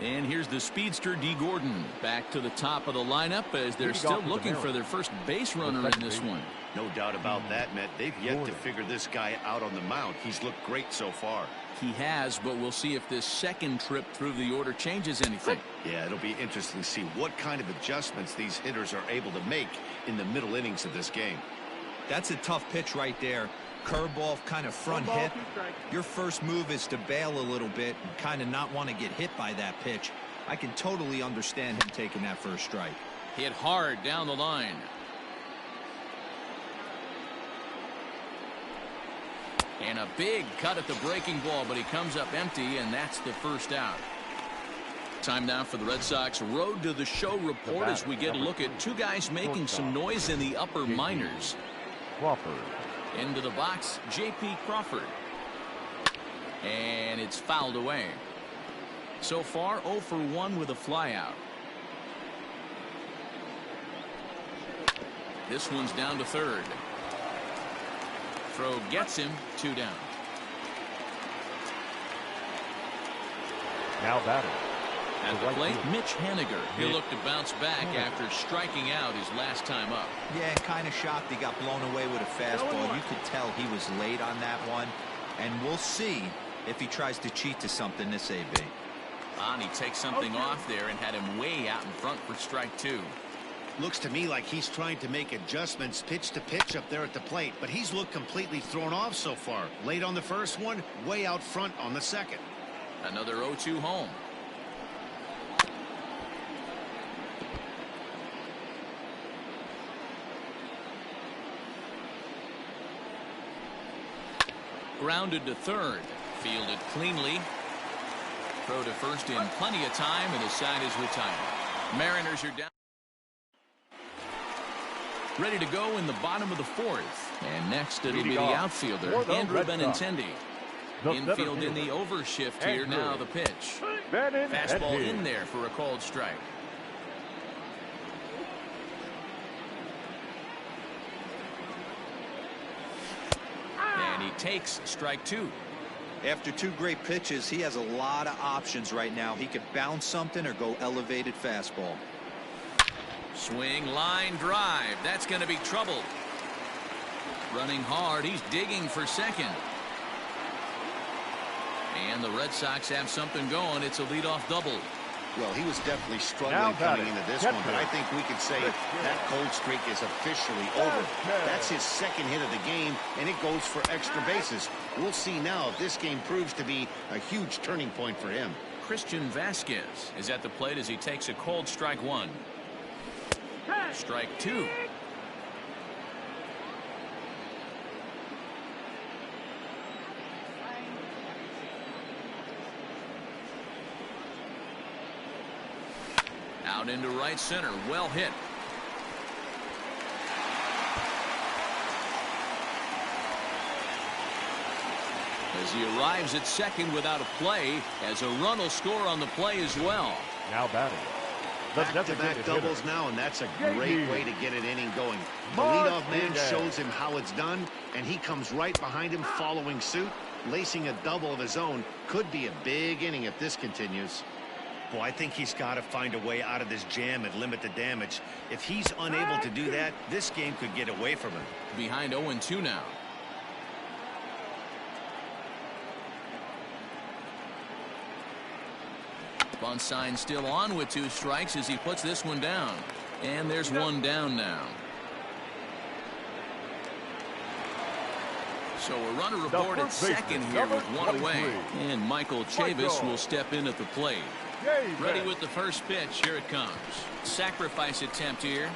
And here's the speedster D. Gordon back to the top of the lineup as they're still looking for their first base runner in this one. No doubt about that, Matt. They've yet to figure this guy out on the mound. He's looked great so far. He has, but we'll see if this second trip through the order changes anything. Yeah, it'll be interesting to see what kind of adjustments these hitters are able to make in the middle innings of this game. That's a tough pitch right there. Curveball, kind of front hip. Your first move is to bail a little bit and kind of not want to get hit by that pitch. I can totally understand him taking that first strike. Hit hard down the line. And a big cut at the breaking ball, but he comes up empty, and that's the first out. Time now for the Red Sox Road to the Show report as we get a look at 2 guys making some noise in the upper minors. Crawford. Into the box, J.P. Crawford. And it's fouled away. So far, 0 for 1 with a flyout. This one's down to third. Throw gets him. 2 down. Now batting. At the plate, Mitch Haniger. He'll look to bounce back after striking out his last time up. Yeah, kind of shocked he got blown away with a fastball. You could tell he was late on that one. And we'll see if he tries to cheat to something this AB. He takes something off there and had him way out in front for strike 2. Looks to me like he's trying to make adjustments pitch to pitch up there at the plate, but he's looked completely thrown off so far. Late on the first one, way out front on the second. Another 0-2 home. Grounded to third. Fielded cleanly. Throw to first in plenty of time, and his side is retired. Mariners are down. Ready to go in the bottom of the 4th. And next it'll be the outfielder, Andrew Benintendi. Infield in the overshift here. Now the pitch. Fastball in there for a called strike. And he takes strike 2. After 2 great pitches, he has a lot of options right now. He could bounce something or go elevated fastball. Swing, line drive. That's going to be trouble. Running hard. He's digging for second. And the Red Sox have something going. It's a leadoff double. Well, he was definitely struggling coming into this one, but I think we could say that cold streak is officially over. That's his second hit of the game, and it goes for extra bases. We'll see now if this game proves to be a huge turning point for him. Christian Vasquez is at the plate as he takes a cold strike 1. Strike 2. Out into right center. Well hit. As he arrives at second without a play, as a run will score on the play as well. Now batting. Back-to-back doubles now, and that's a great way to get an inning going. The leadoff man shows him how it's done, and he comes right behind him following suit. Lacing a double of his own could be a big inning if this continues. Boy, I think he's got to find a way out of this jam and limit the damage. If he's unable to do that, this game could get away from him. Behind 0-2 now. Bunt sign still on with 2 strikes as he puts this one down. And there's 1 down now. So a runner aboard at second here with 1 away. And Michael Chavis will step in at the plate. Ready with the first pitch. Here it comes. Sacrifice attempt here.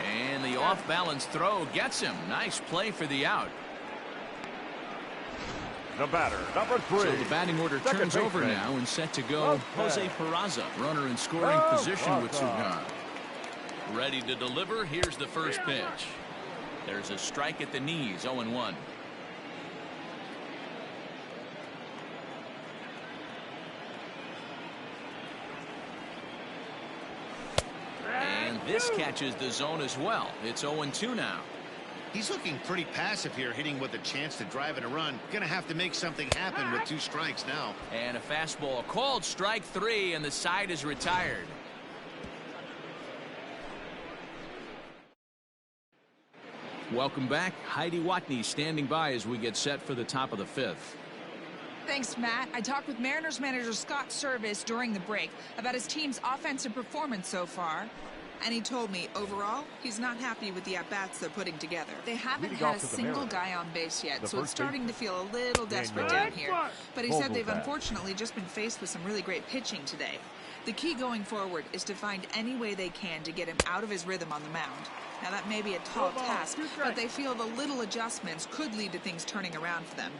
And the off-balance throw gets him. Nice play for the out. The batter, number 3. So the batting order turns over now and set to go. Jose Peraza, runner in scoring position with 2 gone. Ready to deliver. Here's the first pitch. There's a strike at the knees. 0-1. And this catches the zone as well. It's 0-2 now. He's looking pretty passive here, hitting with a chance to drive in a run. Gonna have to make something happen with 2 strikes now. And a fastball called strike 3, and the side is retired. Welcome back. Heidi Watney standing by as we get set for the top of the 5th. Thanks, Matt. I talked with Mariners manager Scott Service during the break about his team's offensive performance so far. And he told me, overall, he's not happy with the at-bats they're putting together. They haven't had a single guy on base yet, so it's starting to feel a little desperate down here. But he said they've unfortunately just been faced with some really great pitching today. The key going forward is to find any way they can to get him out of his rhythm on the mound. Now, that may be a tall task, but they feel the little adjustments could lead to things turning around for them.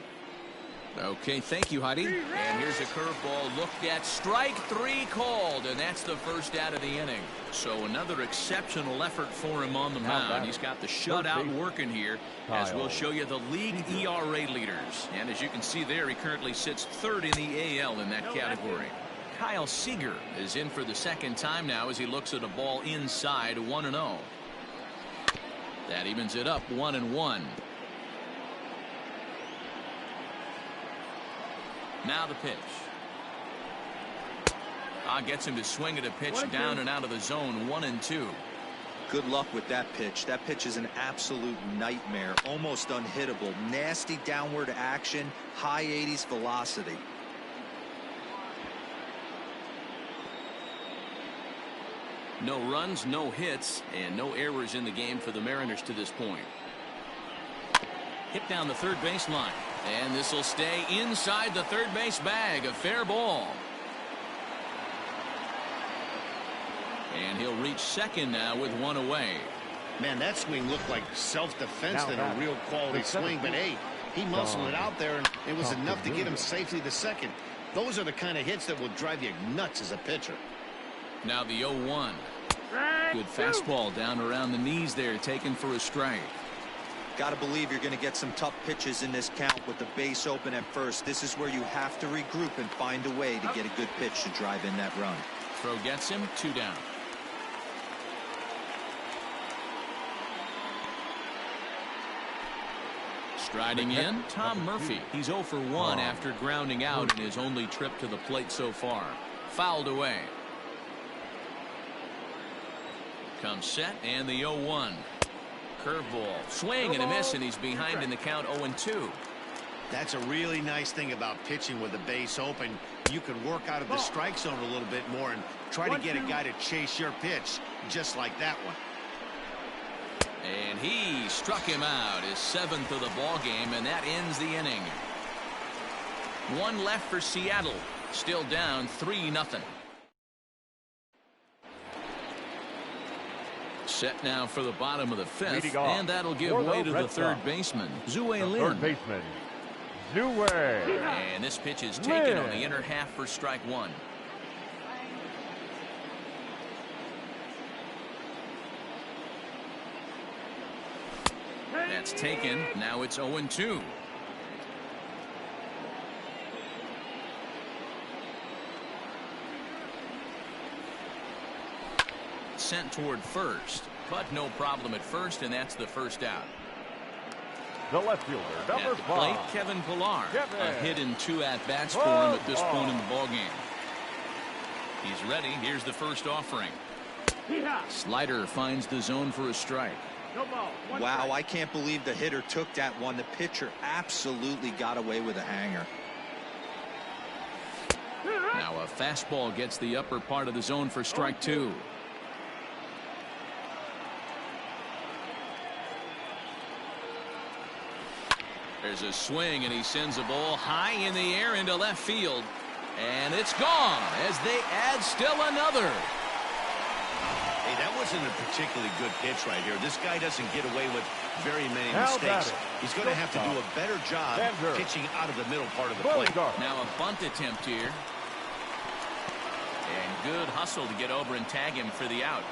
Okay, thank you, Heidi. And here's a curveball looked at. Strike 3 called, and that's the first out of the inning. So another exceptional effort for him on the mound. He's got the shutout working here, as we'll show you the league ERA leaders. And as you can see there, he currently sits 3rd in the AL in that category. Kyle Seager is in for the 2nd time now as he looks at a ball inside. 1-0. That evens it up. 1-1. Now the pitch. Gets him to swing at a pitch down and out of the zone. 1-2. Good luck with that pitch. That pitch is an absolute nightmare. Almost unhittable. Nasty downward action. High 80s velocity. No runs, no hits, and no errors in the game for the Mariners to this point. Hit down the third baseline. And this will stay inside the third base bag. A fair ball. And he'll reach second now with one away. Man, that swing looked like self-defense than a real quality swing. But, hey, he muscled it out there, and it was enough to get him safely to second. Those are the kind of hits that will drive you nuts as a pitcher. Now the 0-1. Good fastball down around the knees there, taken for a strike. Got to believe you're going to get some tough pitches in this count with the base open at first. This is where you have to regroup and find a way to get a good pitch to drive in that run. Throw gets him, 2 down. Striding in, Tom Murphy. He's 0 for 1 after grounding out in his only trip to the plate so far. Fouled away. Comes set, and the 0-1. Curveball. Swing and a miss, and he's behind in the count 0-2. That's a really nice thing about pitching with the base open. You can work out of the strike zone a little bit more and try to get a guy to chase your pitch, just like that one. And he struck him out, his 7th of the ball game, and that ends the inning. 1 left for Seattle. Still down 3-0. Set now for the bottom of the 5th, and that'll give way to the third baseman, Zue Lin. Third baseman, Zue. And this pitch is taken on the inner half for strike 1. That's taken. Now it's 0-2. Sent toward first, but no problem at first, and that's the first out. The left fielder, number at the plate, 5. Kevin Pillar. A hit in 2 at-bats for him at this point in the ball game. He's ready. Here's the first offering. Slider finds the zone for a strike. Wow, I can't believe the hitter took that one. The pitcher absolutely got away with a hanger. Now a fastball gets the upper part of the zone for strike 2. There's a swing, and he sends a ball high in the air into left field. And it's gone as they add still another. Hey, that wasn't a particularly good pitch right here. This guy doesn't get away with very many mistakes. He's going to have to do a better job pitching out of the middle part of the plate. Now a bunt attempt here. And good hustle to get over and tag him for the out.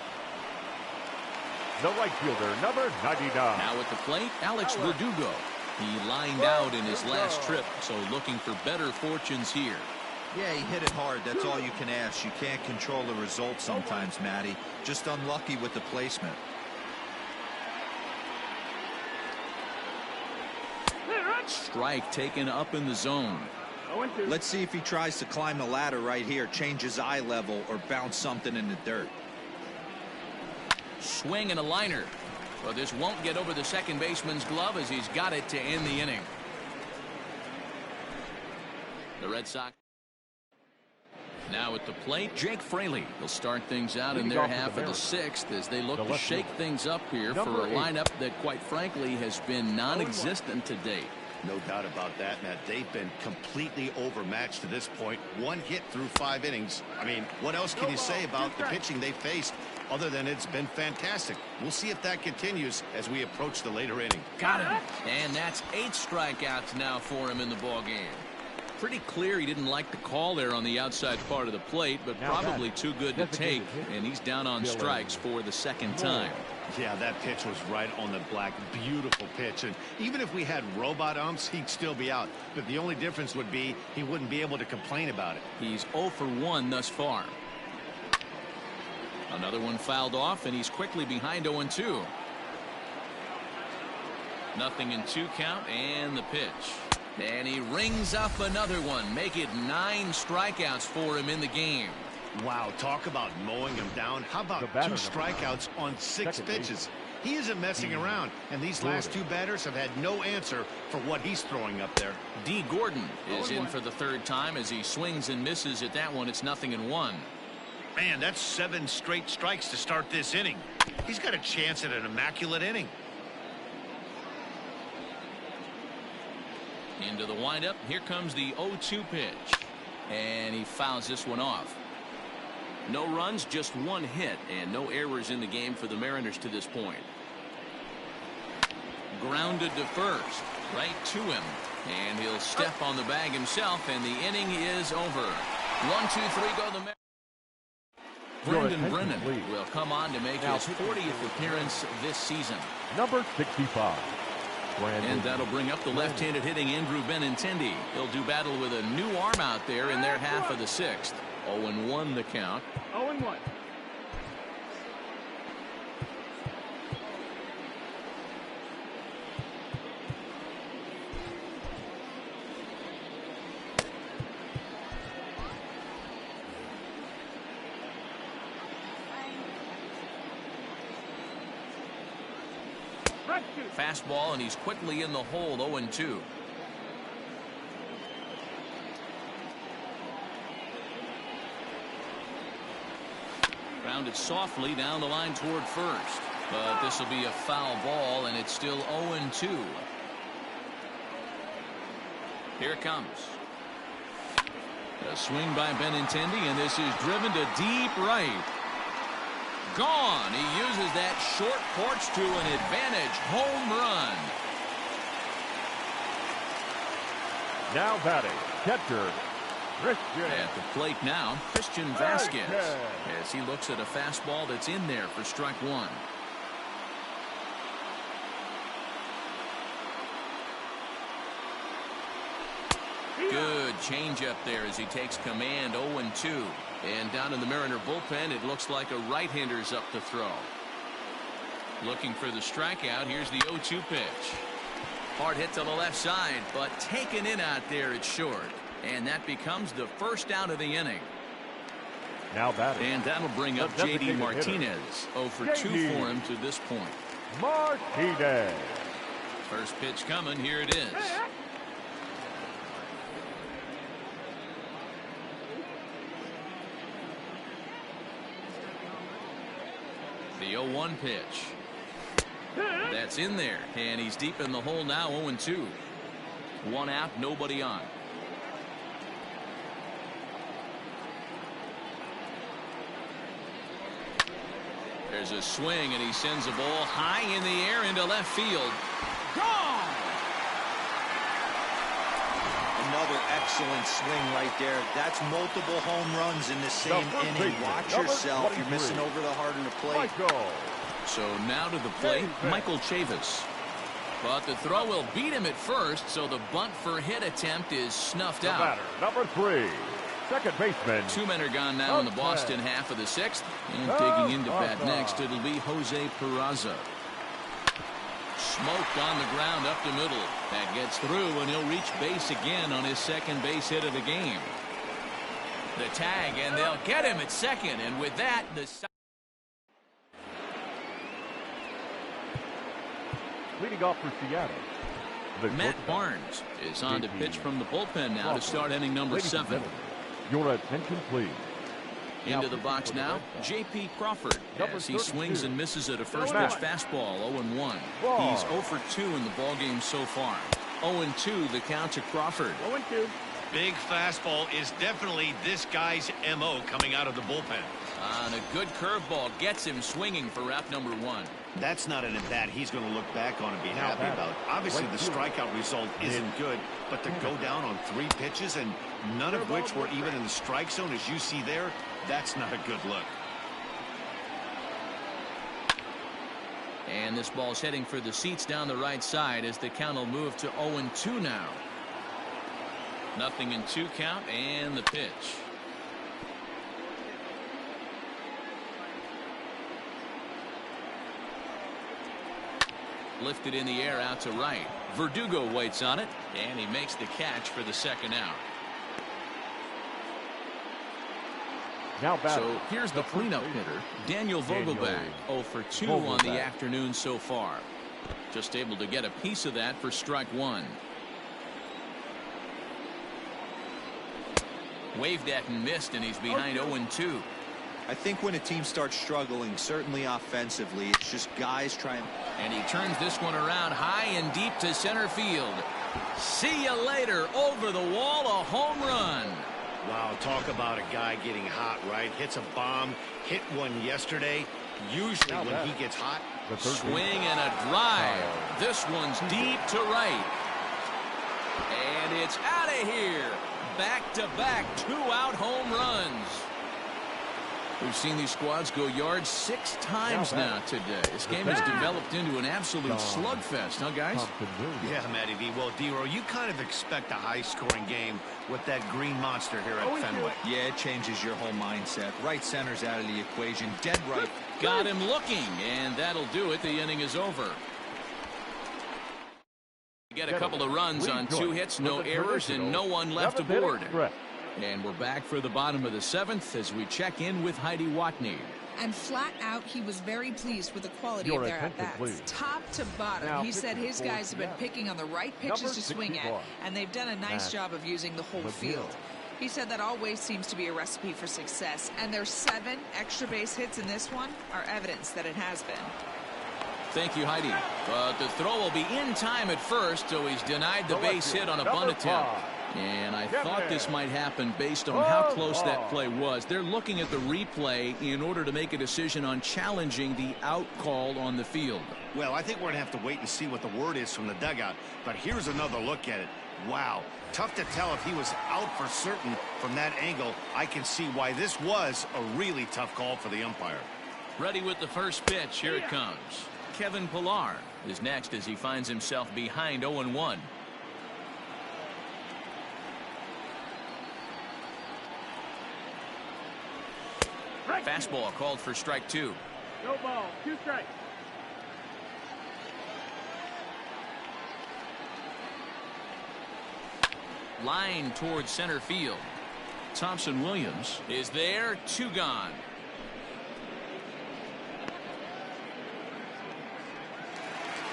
The right fielder, number 99. Now at the plate, Alex Verdugo. He lined out in his last trip, so looking for better fortunes here. Yeah, he hit it hard. That's all you can ask. You can't control the result sometimes, Matty. Just unlucky with the placement. Strike taken up in the zone. Let's see if he tries to climb the ladder right here, change his eye level, or bounce something in the dirt. Swing and a liner. Well, this won't get over the second baseman's glove as he's got it to end the inning. The Red Sox. Now at the plate, Jake Fraley will start things out in their half of the 6th as they look to shake things up here for a lineup that, quite frankly, has been non-existent to date. No doubt about that, Matt. They've been completely overmatched to this point. 1 hit through 5 innings. I mean, what else can you say about the pitching they faced other than it's been fantastic? We'll see if that continues as we approach the later inning. Got him. And that's 8 strikeouts now for him in the ball game. Pretty clear he didn't like the call there on the outside part of the plate, but probably too good to take, and he's down on strikes for the second time. Yeah, that pitch was right on the black. Beautiful pitch. And even if we had robot umps, he'd still be out. But the only difference would be he wouldn't be able to complain about it. He's 0 for 1 thus far. Another one fouled off, and he's quickly behind 0-2. Nothing in 2 count, and the pitch. And he rings up another one. Make it 9 strikeouts for him in the game. Wow, talk about mowing him down. How about 2 strikeouts on 6 pitches? He isn't messing around, and these last 2 batters have had no answer for what he's throwing up there. D. Gordon is in for the 3rd time as he swings and misses at that one. It's 0-1. Man, that's 7 straight strikes to start this inning. He's got a chance at an immaculate inning. Into the windup. Here comes the 0-2 pitch. And he fouls this one off. No runs, just 1 hit, and no errors in the game for the Mariners to this point. Grounded to first, right to him. And he'll step on the bag himself, and the inning is over. 1-2-3 go the Mariners. Brandon Brennan will come on to make his 40th appearance this season. Number 65. And that'll bring up the left-handed hitting Andrew Benintendi. He'll do battle with a new arm out there in their half of the 6th. 0-1 the count. 0-1. Fastball, and he's quickly in the hole. 0-2. Grounded softly down the line toward first, but this will be a foul ball, and it's still 0-2. Here it comes. A swing by Benintendi, and this is driven to deep right. Gone. He uses that short porch to an advantage home run. Now batting, catcher Christian. At the plate now, Christian Vasquez, as he looks at a fastball that's in there for strike 1. Good changeup there as he takes command. 0-2. And down in the Mariner bullpen, it looks like a right-hander's up to throw. Looking for the strikeout. Here's the 0-2 pitch. Hard hit to the left side, but taken in out there, it's short. And that becomes the first out of the inning. Now batting. And that'll bring up J.D. Martinez. 0 for 2 for him to this point. Martinez. First pitch coming. Here it is. The 0-1 pitch. That's in there, and he's deep in the hole now. 0-2. 1 out, nobody on. There's a swing, and he sends a ball high in the air into left field. Gone! Another excellent swing right there. That's multiple home runs in the same inning. Watch yourself. You're missing over the heart of the plate. So now to the plate, Michael Chavis. But the throw will beat him at first, so the bunt for hit attempt is snuffed out. Batter, number 3, second baseman. 2 men are gone now in the Boston half of the 6th. And digging into bat next, it'll be Jose Peraza. Smoked on the ground up the middle. That gets through, and he'll reach base again on his second base hit of the game. The tag, and they'll get him at second. And with that, the Leading off for Seattle, Matt Barnes is on to pitch from the bullpen now to start inning number 7. Your attention, please. Into the box now, J.P. Crawford, as he swings and misses at a first pitch fastball. 0-1. He's 0 for 2 in the ballgame so far. 0-2 the count to Crawford. 0-2. Big fastball is definitely this guy's M.O. coming out of the bullpen. And a good curveball gets him swinging for rap number 1. That's not an at-bat he's going to look back on and be happy about. Obviously, the strikeout result isn't good, but to go down on 3 pitches and none of which were even in the strike zone, as you see there, that's not a good look. And this ball's heading for the seats down the right side as the count will move to 0-2 now. 0-2 count, and the pitch. Lifted in the air out to right. Verdugo waits on it, and he makes the catch for the second out. So here's the cleanup hitter, Daniel Vogelbach, 0 for 2 on the afternoon so far. Just able to get a piece of that for strike one. Waved at and missed, and he's behind 0-2. I think when a team starts struggling, certainly offensively, it's just guys trying. And he turns this one around high and deep to center field. See you later. Over the wall, a home run. Wow, talk about a guy getting hot, right? Hits a bomb, hit one yesterday. Usually when he gets hot, swing and a drive. This one's deep to right. And it's out of here. Back-to-back two-out home runs. We've seen these squads go yards 6 times now today. This game has developed into an absolute slugfest, huh, guys? Yeah, Matty V. Well, D-Row, you kind of expect a high-scoring game with that green monster here at Fenway. Yeah, it changes your whole mindset. Right center's out of the equation. Dead right. Got him looking, and that'll do it. The inning is over. Get a couple of runs on 2 hits, no errors, and no one left aboard. And we're back for the bottom of the 7th as we check in with Heidi Watney. And flat out, he was very pleased with the quality of their at-bats. Top to bottom, he said his guys have been picking on the right pitches to swing at, and they've done a nice job of using the whole field. He said that always seems to be a recipe for success, and their 7 extra base hits in this one are evidence that it has been. Thank you, Heidi. But the throw will be in time at first, so he's denied the base hit on a bunt attempt. And I thought this might happen based on how close that play was. They're looking at the replay in order to make a decision on challenging the out call on the field. Well, I think we're going to have to wait and see what the word is from the dugout. But here's another look at it. Wow. Tough to tell if he was out for certain from that angle. I can see why this was a really tough call for the umpire. Ready with the first pitch. Here it comes. Kevin Pillar is next as he finds himself behind 0-1. Fastball called for strike 2. No ball, 2 strikes. Line towards center field. Thompson Williams is there. 2 gone.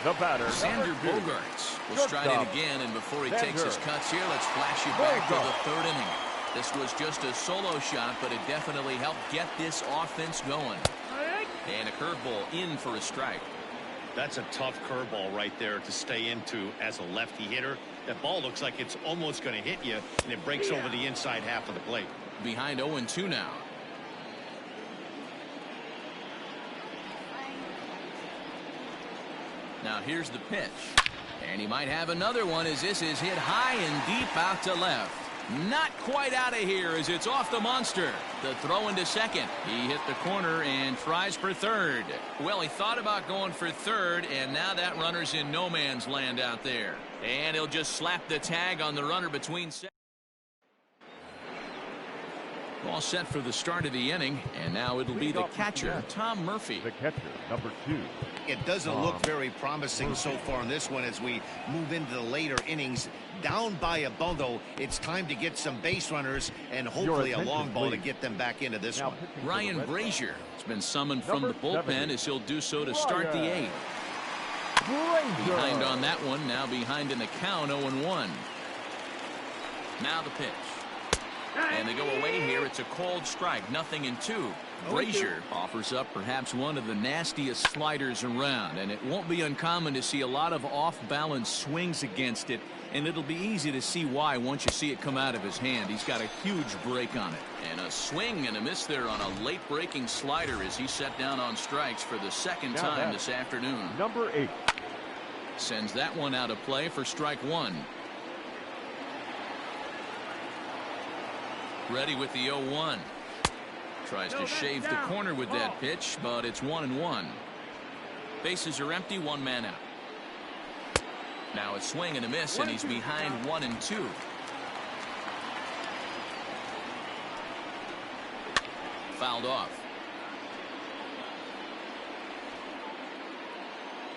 The batter, Xander Bogaerts will stride in again, and before he takes his cuts here, let's flash you back to the 3rd inning. This was just a solo shot, but it definitely helped get this offense going. And a curveball in for a strike. That's a tough curveball right there to stay into as a lefty hitter. That ball looks like it's almost going to hit you, and it breaks over the inside half of the plate. Behind 0-2 now. Now here's the pitch. And he might have another one as this is hit high and deep out to left. Not quite out of here as it's off the monster. The throw into second. He hit the corner and tries for third. Well, he thought about going for third, and now that runner's in no man's land out there. And he'll just slap the tag on the runner between second. All set for the start of the inning, and now it'll be the catcher, Tom Murphy. The catcher, number 2. It doesn't look very promising so far in this one as we move into the later innings. Down by a bundle, it's time to get some base runners and hopefully a long ball to get them back into this one. Ryan Brazier has been summoned from the bullpen as he'll do so to start the 8th. Behind on that one, now behind in the count, 0-1. Now the pitch. And they go away here. It's a cold strike, 0-2. Brazier offers up perhaps one of the nastiest sliders around, and it won't be uncommon to see a lot of off-balance swings against it, and it'll be easy to see why once you see it come out of his hand. He's got a huge break on it. And a swing and a miss there on a late-breaking slider as he set down on strikes for the second time this afternoon. Number 8. Sends that one out of play for strike 1. Ready with the 0-1. Tries to shave the corner with that pitch, but it's 1-1. Bases are empty, 1 man out. Now a swing and a miss, and he's behind 1-2. Fouled off.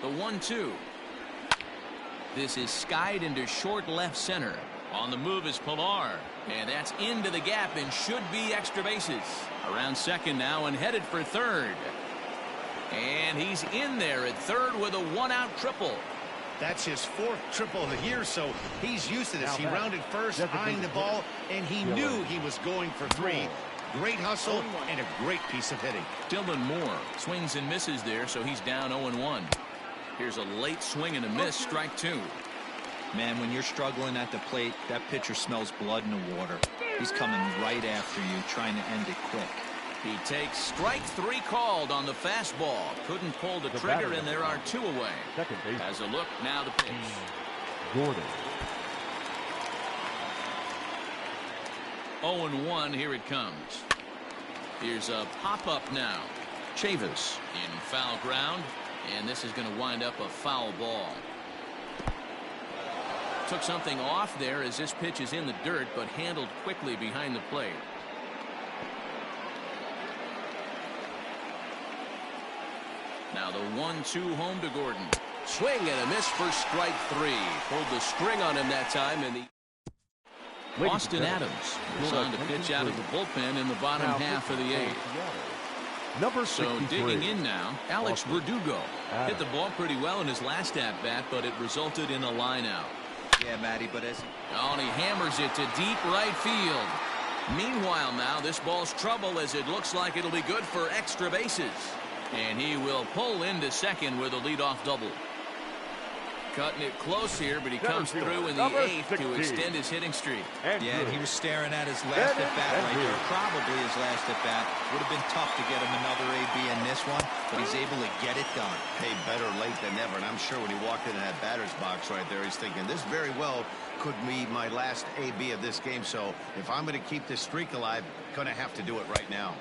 The 1-2. This is skied into short left center. On the move is Pilar, and that's into the gap and should be extra bases. Around second now and headed for third. And he's in there at third with a one-out triple. That's his fourth triple of the year, so he's used to this. He rounded first, eyeing the ball, and he knew he was going for three. Great hustle and a great piece of hitting. Dylan Moore swings and misses there, so he's down 0-1. Here's a late swing and a miss, strike two. Man, when you're struggling at the plate, that pitcher smells blood in the water. He's coming right after you, trying to end it quick. He takes strike three called on the fastball. Couldn't pull the trigger, and there are two away. Has a look, now the pitch. Gordon. 0-1, here it comes. Here's a pop-up now. Chavis in foul ground, and this is going to wind up a foul ball. Took something off there as this pitch is in the dirt, but handled quickly behind the plate. Now the 1-2 home to Gordon. Swing and a miss for strike three. Pulled the string on him that time, and the Austin Adams is on to pitch out of the bullpen in the bottom half of the eighth. So digging in now, Alex Verdugo hit the ball pretty well in his last at-bat, but it resulted in a line out. Yeah, Matty, but as and he hammers it to deep right field. Meanwhile now, this ball's trouble as it looks like it'll be good for extra bases. And he will pull into second with a leadoff double. Cutting it close here, but he comes through in the eighth to extend his hitting streak. Yeah, and he was staring at his last at-bat right there. Probably his last at-bat. Would have been tough to get him another AB in this one, but he's able to get it done. Hey, better late than never, and I'm sure when he walked into that batter's box right there, he's thinking, this very well could be my last AB of this game, so if I'm going to keep this streak alive, going to have to do it right now.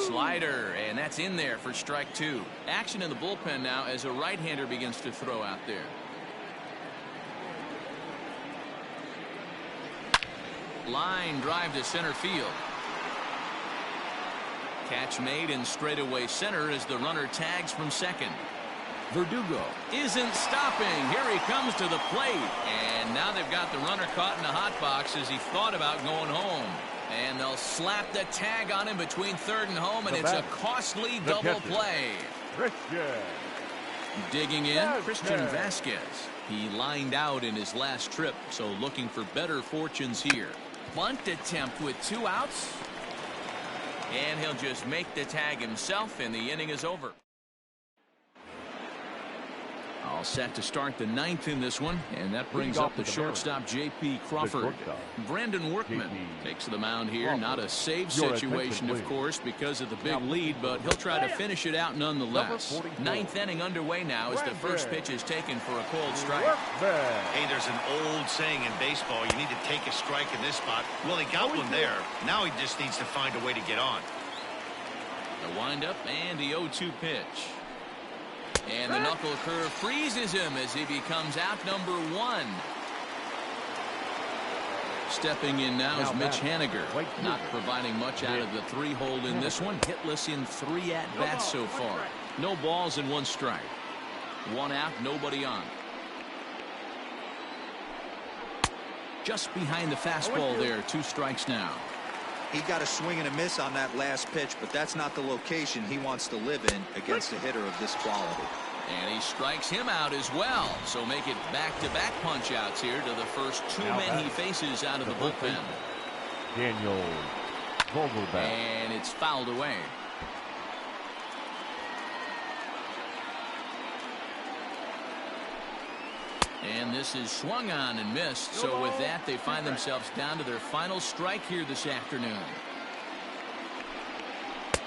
Slider, and that's in there for strike two. Action in the bullpen now as a right-hander begins to throw out there. Line drive to center field. Catch made in straightaway center as the runner tags from second. Verdugo isn't stopping. Here he comes to the plate. And now they've got the runner caught in the hot box as he thought about going home. And they'll slap the tag on him between third and home, and it's a costly double play. Digging in, Christian Vasquez. He lined out in his last trip, so looking for better fortunes here. Bunt attempt with two outs. And he'll just make the tag himself, and the inning is over. All set to start the ninth in this one, and that brings up the shortstop J.P. Crawford. Brandon Workman takes the mound here. Not a save situation, of course, because of the big lead, but he'll try to finish it out nonetheless. Ninth inning underway now as the first pitch is taken for a cold strike. Hey, there's an old saying in baseball, you need to take a strike in this spot. Well, he got one there. Now he just needs to find a way to get on. The windup and the 0-2 pitch. And the knuckle curve freezes him as he becomes out number one. Stepping in now is Mitch Haniger. Not providing much out of the three hole in this one. Hitless in 3 at-bats so far. No balls and 1 strike. 1 out, nobody on. Just behind the fastball there. 2 strikes now. He got a swing and a miss on that last pitch, but that's not the location he wants to live in against a hitter of this quality. And he strikes him out as well. So make it back-to-back punch-outs here to the first 2 men he faces out of the bullpen. Daniel Vogelbach. And it's fouled away. And this is swung on and missed. So with that, they find themselves down to their final strike here this afternoon.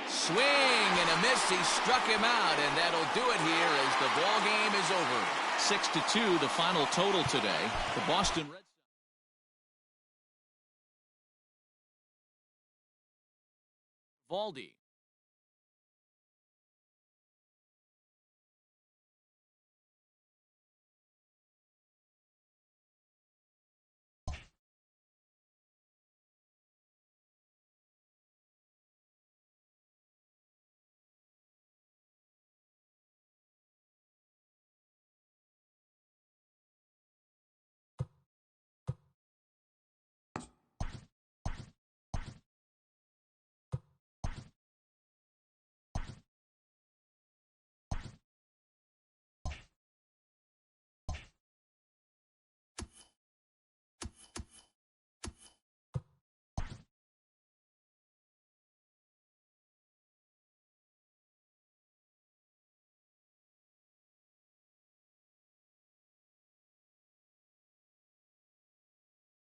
Swing and a miss. He struck him out, and that'll do it here as the ball game is over. 6-2, the final total today. The Boston Red Sox. Valdi.